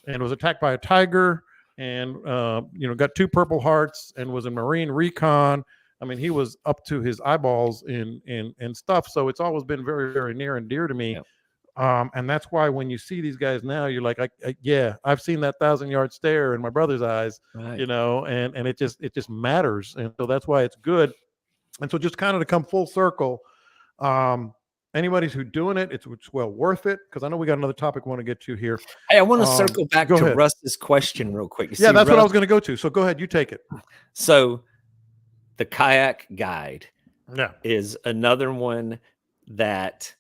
and was attacked by a tiger, and got 2 Purple Hearts, and was in Marine Recon. I mean, he was up to his eyeballs in stuff. So it's always been very, very near and dear to me. Yep. And that's why when you see these guys now, you're like, yeah, I've seen that 1,000-yard stare in my brother's eyes, Right. and it just matters. And so that's why it's good. And so just kind of to come full circle, anybody who's doing it, it's well worth it, because I know we got another topic we want to get to here. Hey, I want to circle back go to ahead. Russ's question real quick. Yeah, that's what I was going to go to. So go ahead, you take it. So the kayak guide Yeah. is another one that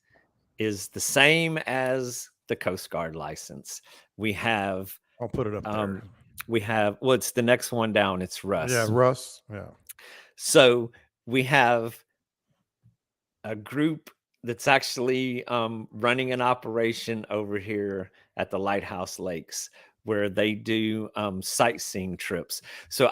is the same as the Coast Guard license. We have, I'll put it up there. it's the next one down. It's Russ. Yeah, Russ. Yeah. So we have a group that's actually running an operation over here at the Lighthouse Lakes, where they do sightseeing trips. So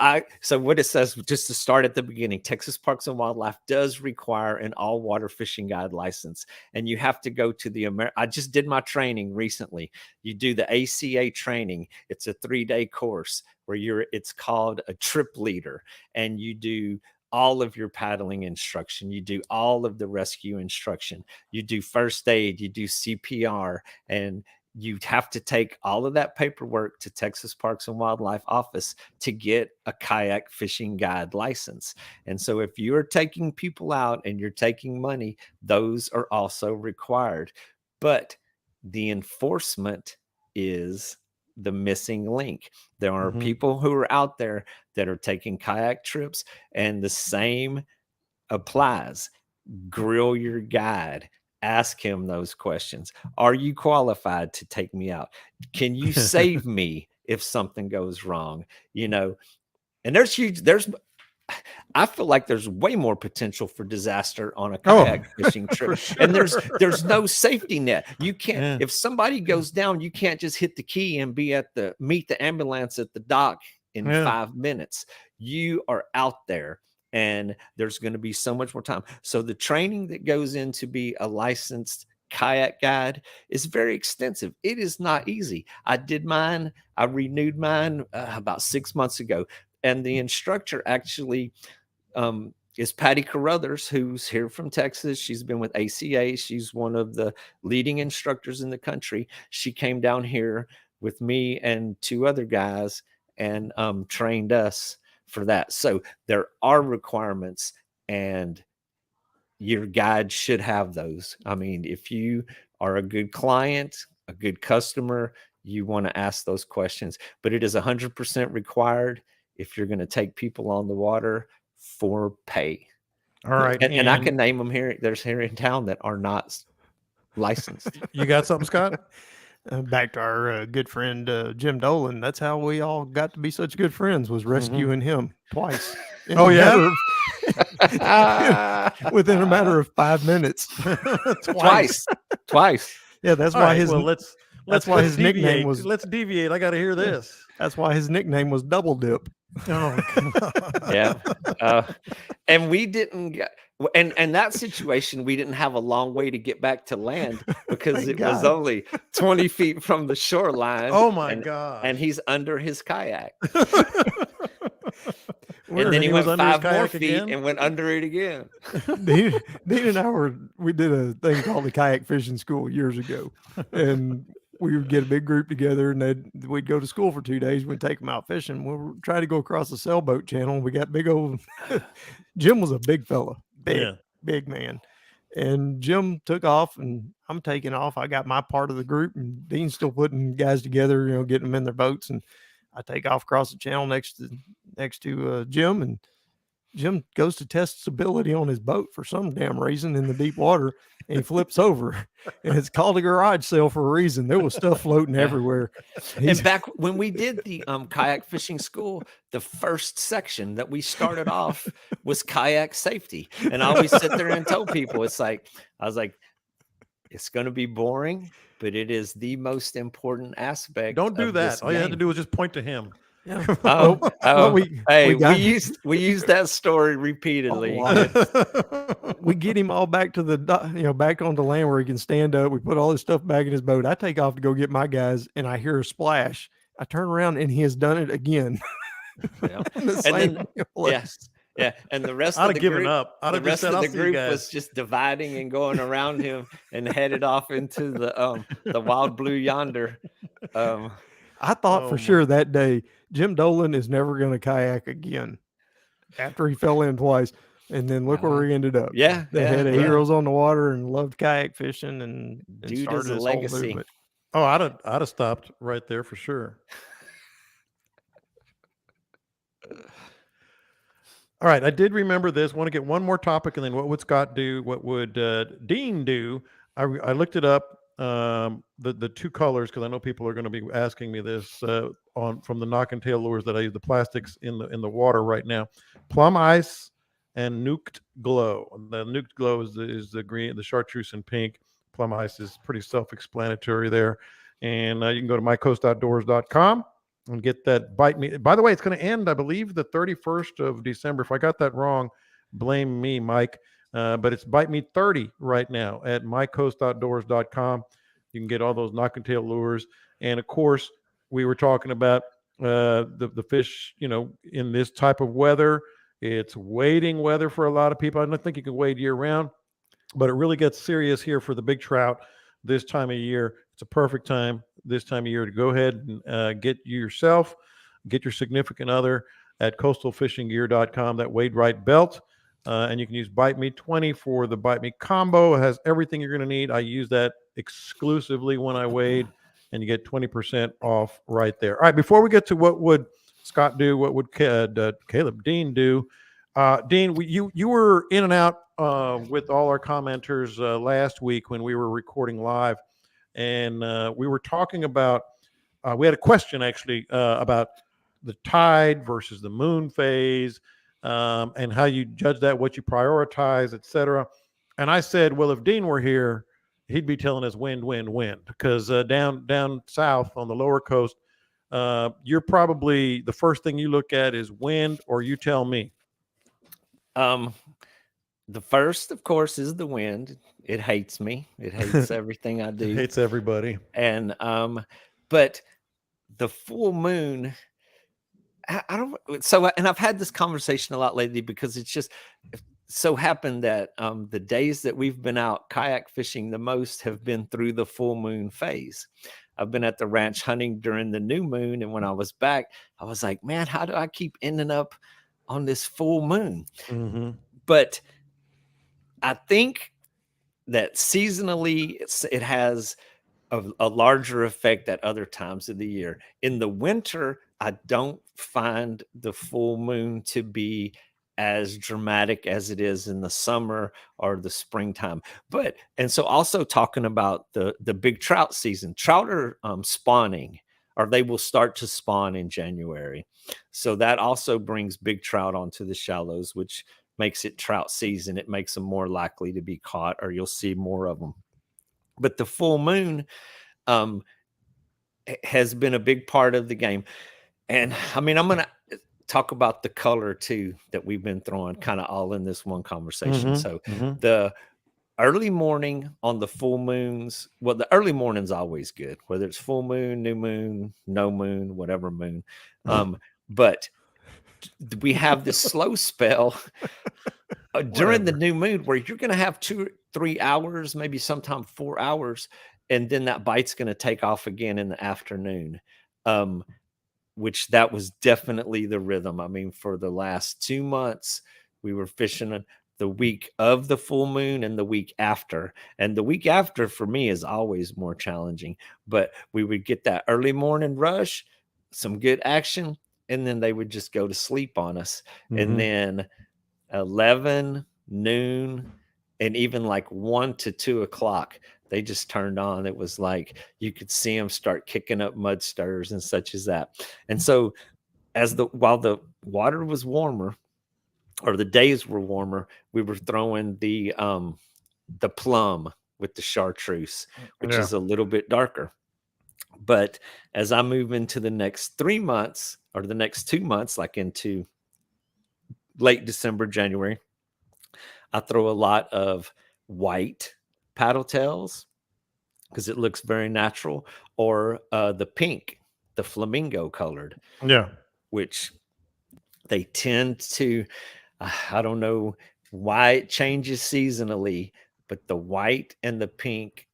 what it says, just to start at the beginning, Texas Parks and Wildlife does require an all-water fishing guide license, and you have to go to I just did my training recently. You do the ACA training. It's a 3-day course where it's called a trip leader, and you do all of your paddling instruction. You do all of the rescue instruction. You do first aid, you do CPR, and you have to take all of that paperwork to Texas Parks and Wildlife office to get a kayak fishing guide license. And so if you're taking people out and you're taking money, those are also required. But the enforcement is the missing link. There are people who are out there that are taking kayak trips, and the same applies. Grill your guide. Ask him those questions. Are you qualified to take me out? Can you save me if something goes wrong? And I feel like there's way more potential for disaster on a kayak fishing trip. Sure. And there's no safety net. You can't, if somebody goes down, you can't just hit the key and meet the ambulance at the dock in 5 minutes. You are out there, and there's going to be so much more time. So the training that goes in to be a licensed kayak guide is very extensive. It is not easy. I did mine. I renewed mine about 6 months ago. And the instructor actually is Patty Carruthers, who's here from Texas. She's been with ACA. She's one of the leading instructors in the country. She came down here with me and 2 other guys and trained us for that. So there are requirements, and your guide should have those. I mean, if you are a good client, a good customer, you want to ask those questions. But it is 100% required if you're going to take people on the water for pay. All right. And I can name them here. There's here in town that are not licensed. You got something, Scott? Back to our good friend Jim Dolan. That's how we all got to be such good friends, was rescuing him twice. Oh, yeah? Within a matter of 5 minutes. Twice. Yeah, that's All why right, his well, that's why his deviate. nickname was. Let's deviate. I got to hear this. That's why his nickname was Double Dip. Oh, yeah. And we didn't get, and that situation, we didn't have a long way to get back to land because Thank it was God. only 20 feet from the shoreline. Oh my God. And he's under his kayak. Where? And then he was went under his 5 more kayak feet again? and went under it again. Dean and I we did a thing called the kayak fishing school years ago, and we would get a big group together, and we'd go to school for 2 days. We'd take them out fishing. We'd try to go across the sailboat channel. We got big old Jim was a big fella, big man, and Jim took off, and I'm taking off. I got my part of the group, and Dean's still putting guys together, getting them in their boats, and I take off across the channel next to Jim, and Jim goes to test stability on his boat for some damn reason in the deep water, and he flips over, and it's called a garage sale for a reason. There was stuff floating everywhere. And back when we did the kayak fishing school, the first section that we started off was kayak safety. And I always sit there and tell people, I was like, It's going to be boring, but it is the most important aspect. Don't do of that. this All you had to game. do was just point to him. Yeah. Oh, Well, oh, we hey, got we used that story repeatedly. lot. We get him all back to the back onto land where he can stand up. We put all his stuff back in his boat. I take off to go get my guys, and I hear a splash. I turn around, and he has done it again. Yeah. In the And same then, place. yes, yeah, and the rest I'd of have the given group, up. I'd the have just rest said, of "I'll the see you group guys." was just dividing and going around him and headed off into the wild blue yonder. I thought Oh, for my. sure that day Jim Dolan is never going to kayak again after he fell in twice. And then look where he ended up. Yeah, They had yeah. heroes on the water and loved kayak fishing and Dude started is a this whole legacy. movement. Oh, I'd have stopped right there for sure. All right, I did remember this. Want to get one more topic, and then what would Scott do? What would Dean do? I looked it up. The two colors, because I know people are going to be asking me this from the knock and tail lures that I use, the plastics in the water right now. Plum ice and nuked glow. The nuked glow is the green, the chartreuse and pink. Plum ice is pretty self-explanatory there. And you can go to mycoastoutdoors.com and get that bite me. By the way, it's going to end, I believe, the 31st of December. If I got that wrong, blame me, Mike. But it's Bite Me 30 right now at mycoastoutdoors.com. You can get all those knock and tail lures. And of course, we were talking about the fish, in this type of weather. It's wading weather for a lot of people. I don't think you can wade year round, but it really gets serious here for the big trout this time of year. It's a perfect time this time of year to go ahead and get your significant other at coastalfishinggear.com, that Wade Right belt. And you can use Bite Me 20 for the Bite Me combo. It has everything you're going to need. I use that exclusively when I wade, and you get 20% off right there. All right, before we get to what would Scott do, what would Dean do? Dean, you were in and out with all our commenters last week when we were recording live, and we were talking about, we had a question actually about the tide versus the moon phase, and how you judge that, what you prioritize, etc. And I said, well, if Dean were here, he'd be telling us wind, because down south on the lower coast, you're probably the first thing you look at is wind, or you tell me. The first, of course, is the wind. It hates me. It hates everything I do. It hates everybody. And but the full moon, I don't. So, and I've had this conversation a lot lately because it's just so happened that the days that we've been out kayak fishing the most have been through the full moon phase. I've been at the ranch hunting during the new moon, and when I was back, I was like, man, how do I keep ending up on this full moon? Mm-hmm. But I think that seasonally it has a larger effect at other times of the year. In the winter, I don't find the full moon to be as dramatic as it is in the summer or the springtime. And so also talking about the big trout season, trout are spawning, or they will start to spawn in January. So that also brings big trout onto the shallows, which makes it trout season. It makes them more likely to be caught, or you'll see more of them. But the full moon has been a big part of the game. And I mean, I'm going to talk about the color too that we've been throwing kind of all in this one conversation. So the early morning on the full moons, well, the early morning's always good, whether it's full moon, new moon, no moon, whatever moon. But we have this slow spell during the new moon where you're going to have 2-3 hours, maybe sometime 4 hours, and then that bite's going to take off again in the afternoon, which that was definitely the rhythm. I mean, for the last 2 months, we were fishing the week of the full moon and the week after. And the week after for me is always more challenging, but we would get that early morning rush, some good action, and then they would just go to sleep on us. And then 11, noon, and even like 1 to 2 o'clock, they just turned on. It was like you could see them start kicking up mud stirs and such as that. And so while the water was warmer, or the days were warmer, we were throwing the plum, with the chartreuse, which Yeah. is a little bit darker. But as I move into the next 3 months or the next 2 months, like into late December, January, I throw a lot of white paddle tails because it looks very natural, or the pink, the flamingo colored, Yeah. which they tend to, I don't know why it changes seasonally, but the white and the pink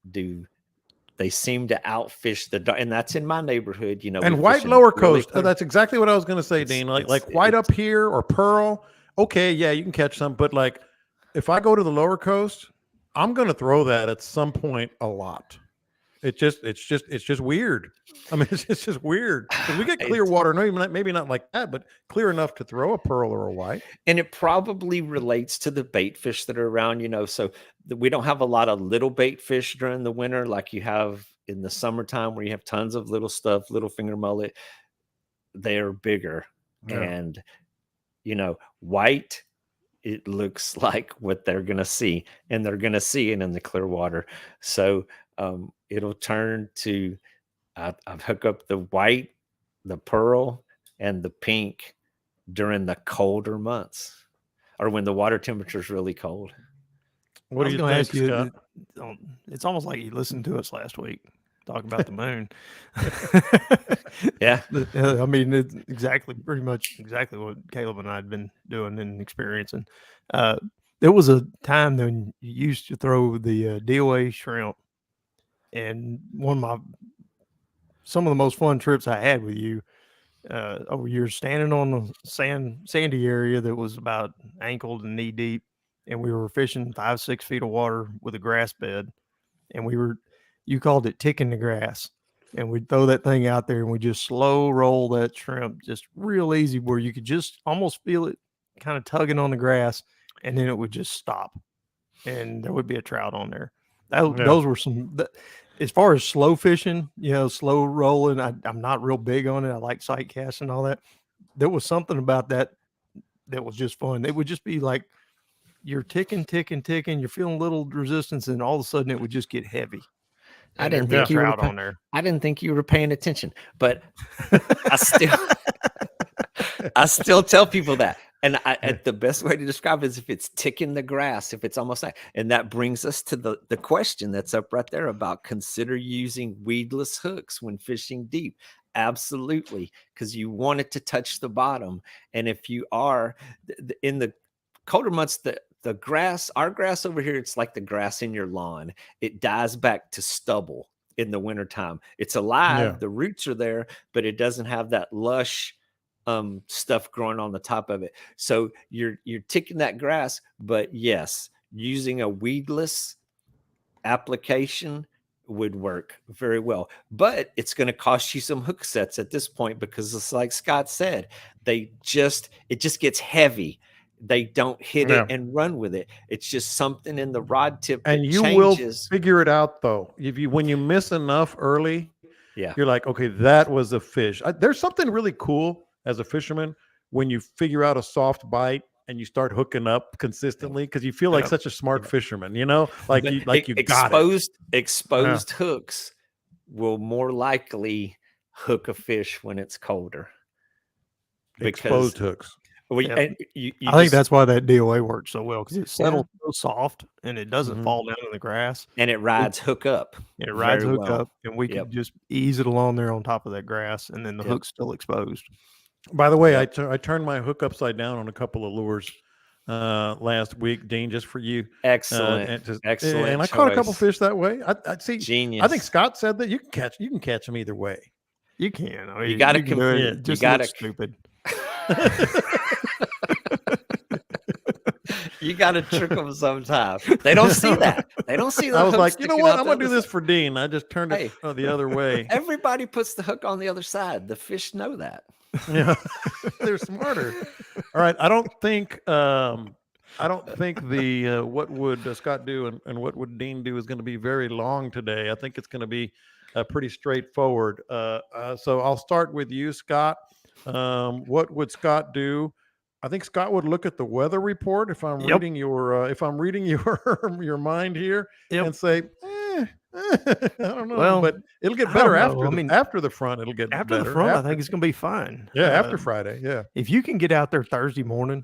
they seem to outfish the dark, and that's in my neighborhood. You know, we And white fish in lower really coast. That's exactly what I was going to say, Dean. Like white it's up here or pearl. Okay, yeah, you can catch some, but like if I go to the lower coast, I'm going to throw that at some point a lot. It's just weird. I mean, it's just weird because we get clear water. No, maybe not like that, but clear enough to throw a pearl or a white. and it probably relates to the bait fish that are around. So we don't have a lot of little bait fish during the winter like you have in the summertime, where you have tons of little stuff, little finger mullet. They're bigger, Yeah. and white, it looks like what they're going to see, and they're going to see it in the clear water. So it'll turn to, I hook up the white, the pearl, and the pink during the colder months, or when the water temperature is really cold. What do you gonna think, ask you, Scott? it's almost like you listened to us last week talking about the moon. Yeah. I mean, it's pretty much exactly what Caleb and I had been doing and experiencing. There was a time when you used to throw the DOA shrimp, and some of the most fun trips I had with you over years, standing on the sandy area that was about ankle to knee deep, and we were fishing 5-6 feet of water with a grass bed, and you called it ticking the grass, and we'd throw that thing out there and we just slow roll that shrimp just real easy, where you could just almost feel it kind of tugging on the grass, and then it would just stop, and there would be a trout on there. Those were as far as slow fishing, slow rolling, I'm not real big on it. I like sight casting and all that. There was something about that was just fun. It would just be like you're ticking. You're feeling a little resistance, and all of a sudden it would just get heavy. I didn't think you were on there. I didn't think you were paying attention, but I still tell people that. And the best way to describe it is if it's ticking the grass, if it's almost like, and that brings us to the question that's up right there about consider using weedless hooks when fishing deep. Absolutely, because you want it to touch the bottom. And if you are in the colder months, the grass, our grass over here, it's like the grass in your lawn. It dies back to stubble in the wintertime. It's alive, the roots are there, but it doesn't have that lush stuff growing on the top of it. So you're ticking that grass, but yes, using a weedless application would work very well. But it's going to cost you some hook sets at this point, because it's like Scott said, it just gets heavy. They don't hit it and run with it. It's just something in the rod tip that you changes. will figure it out though. When you miss enough early, yeah, you're like, okay, that was a fish. There's something really cool as a fisherman when you figure out a soft bite and you start hooking up consistently, because you feel like such a smart fisherman, like you got it. Exposed hooks will more likely hook a fish when it's colder. Exposed hooks. I think that's why that DOA works so well, because it settles so soft and it doesn't fall down in the grass, and it rides hook up. And it rides hook up, and we can just ease it along there on top of that grass, and then the hook's still exposed. By the way, I turned my hook upside down on a couple of lures last week, Dean, just for you. Excellent. Excellent. And I caught a couple fish that way. I see. Genius. I think Scott said that you can catch them either way. You can. I mean, you got to it. Just you got to stupid. You got to trick them sometimes. They don't see that. They don't see that. I was like, you know what? I'm going to do this for Dean. I just turned it the other way. Everybody puts the hook on the other side. The fish know that. Yeah, they're smarter. All right. I don't think the what would Scott do and what would Dean do is going to be very long today. I think it's going to be pretty straightforward. So I'll start with you, Scott. What would Scott do I think Scott would look at the weather report if I'm Yep. reading your your mind here Yep. and say, I don't know, Well, but it'll get I better don't know. after I the mean, after the front. It'll get after the better. front, I After, think it's going to be fine. yeah, after Friday, yeah. If you can get out there Thursday morning,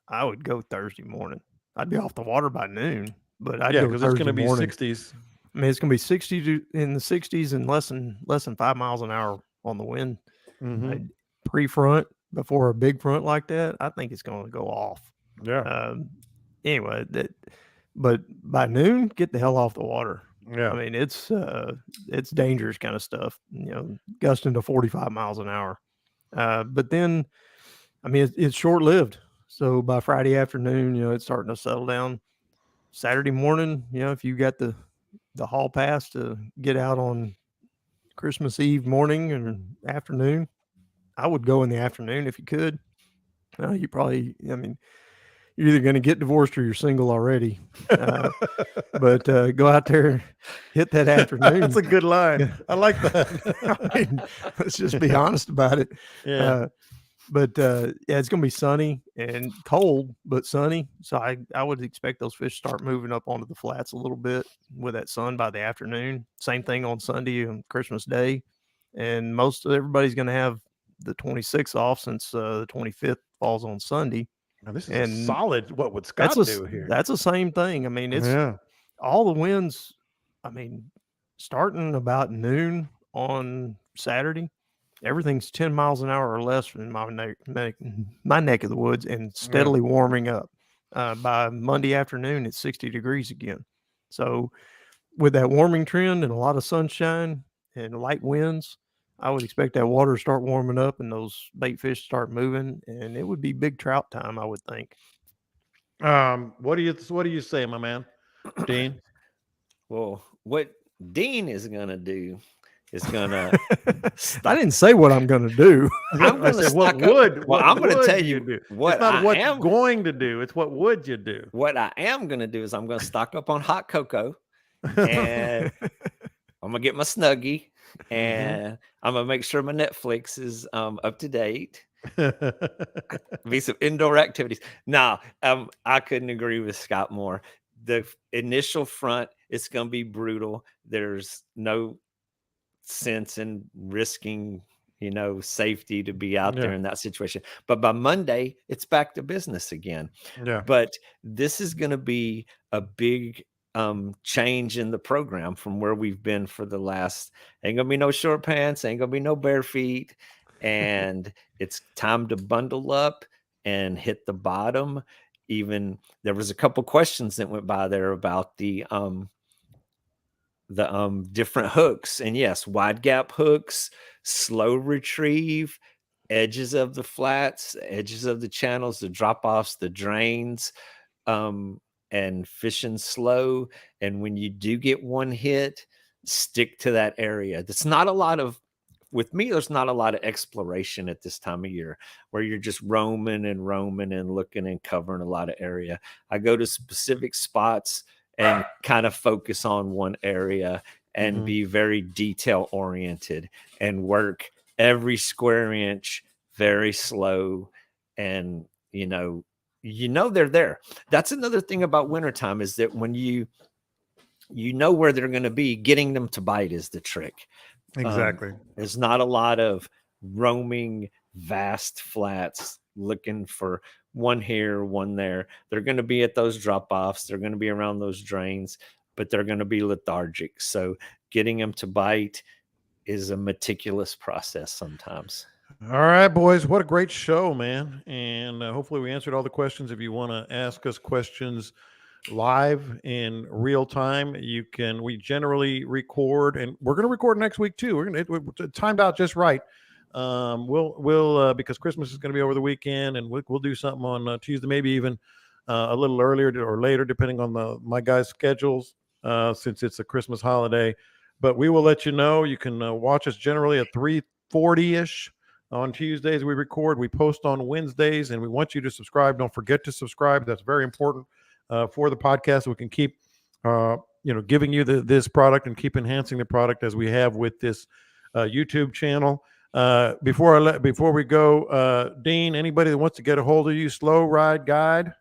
I would go Thursday morning. I'd be off the water by noon, but I'd Yeah, go because it's going to Thursday be morning. 60s. I mean, it's going to be 60 in the 60s and less than 5 miles an hour on the wind. Mhm. Pre-front before a big front like that, I think it's going to go off. Yeah, Anyway, but by noon, get the hell off the water. yeah. I mean, it's dangerous kind of stuff, gusting to 45 miles an hour. But then, I mean, it's short lived. So by Friday afternoon, it's starting to settle down. Saturday morning, if you got the hall pass to get out on Christmas Eve morning and afternoon, I would go in the afternoon if you could. You probably, I mean, you're either going to get divorced or you're single already. But go out there, hit that afternoon. That's a good line. Yeah. I like that. I mean, let's just be honest about it. Yeah. But yeah, it's going to be sunny and cold, but sunny. So I would expect those fish to start moving up onto the flats a little bit with that sun by the afternoon. Same thing on Sunday and Christmas Day. And most of everybody's going to have the 26th off since the 25th falls on Sunday. Now, this is a solid. What would Scott do here? That's the same thing. I mean, it's all the winds. I mean, starting about noon on Saturday, everything's 10 miles an hour or less in my neck of the woods and steadily warming up. By Monday afternoon, it's 60 degrees again. So with that warming trend and a lot of sunshine and light winds, I would expect that water to start warming up and those bait fish start moving, and it would be big trout time, I would think. What do you say, my man, Dean? Well, what Dean is gonna do is gonna. I didn't say what I'm gonna do. I'm gonna say what would. Well, I'm gonna tell you you do. what It's not I what am you're going to do. It's what would you do? What I am gonna do is I'm gonna stock up on hot cocoa, and I'm gonna get my Snuggie, and I'm gonna make sure my Netflix is up to date. Be some indoor activities. No, I couldn't agree with Scott more. The initial front, it's gonna be brutal. There's no sense in risking, safety to be out there in that situation. But by Monday, it's back to business again. Yeah. But this is gonna be a big change in the program from where we've been for the last. Ain't gonna be no short pants, ain't gonna be no bare feet, and it's time to bundle up and hit the bottom. Even there was a couple questions that went by there about the different hooks, and yes, wide gap hooks, slow retrieve, edges of the flats, edges of the channels, the drop offs, the drains, and fishing slow. And when you do get one hit, stick to that area. That's not a lot of, with me, there's not a lot of exploration at this time of year where you're just roaming and looking and covering a lot of area. I go to specific spots and kind of focus on one area and be very detail oriented and work every square inch very slow. And, they're there. That's another thing about wintertime is that when you know where they're going to be, getting them to bite is the trick. Exactly. There's not a lot of roaming vast flats looking for one here, one there. They're going to be at those drop-offs. They're going to be around those drains, but they're going to be lethargic. So getting them to bite is a meticulous process sometimes. All right, boys. What a great show, man. And hopefully we answered all the questions. If you want to ask us questions live in real time, we generally record, and we're going to record next week too. We're timed out just right. We'll because Christmas is going to be over the weekend, and we'll do something on Tuesday, maybe even a little earlier or later, depending on my guys' schedules, since it's a Christmas holiday. But we will let you know. You can watch us generally at 3:40-ish on Tuesdays. We record. We post on Wednesdays, and we want you to subscribe. Don't forget to subscribe. That's very important for the podcast. So we can keep giving you this product and keep enhancing the product as we have with this YouTube channel. Before we go, Dean, anybody that wants to get a hold of you, .com.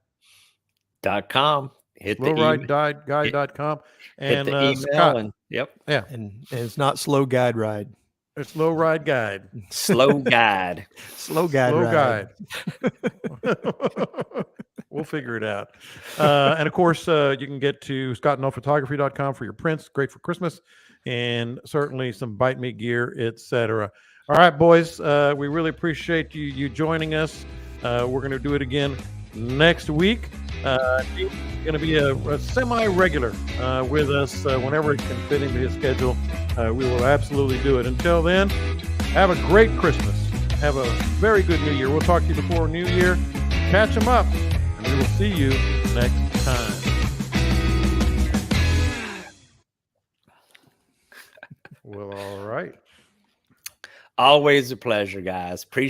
Hit the email. slowrideguide.com. Hit And the email Scott, and yep. yeah, And it's not slow guide ride. it's Slow Ride Guide. Slow guide. Slow guide Slow ride. Guide. We'll figure it out. And of course, you can get to scottandallphotography.com for your prints. Great for Christmas. And certainly some Bite Me gear, etc. All right, boys. We really appreciate you joining us. We're going to do it again next week. He's going to be a semi-regular with us whenever it can fit into his schedule. We will absolutely do it. Until then, have a great Christmas. Have a very good New Year. We'll talk to you before New Year. Catch them up, and we will see you next time. Well, all right. Always a pleasure, guys. Appreciate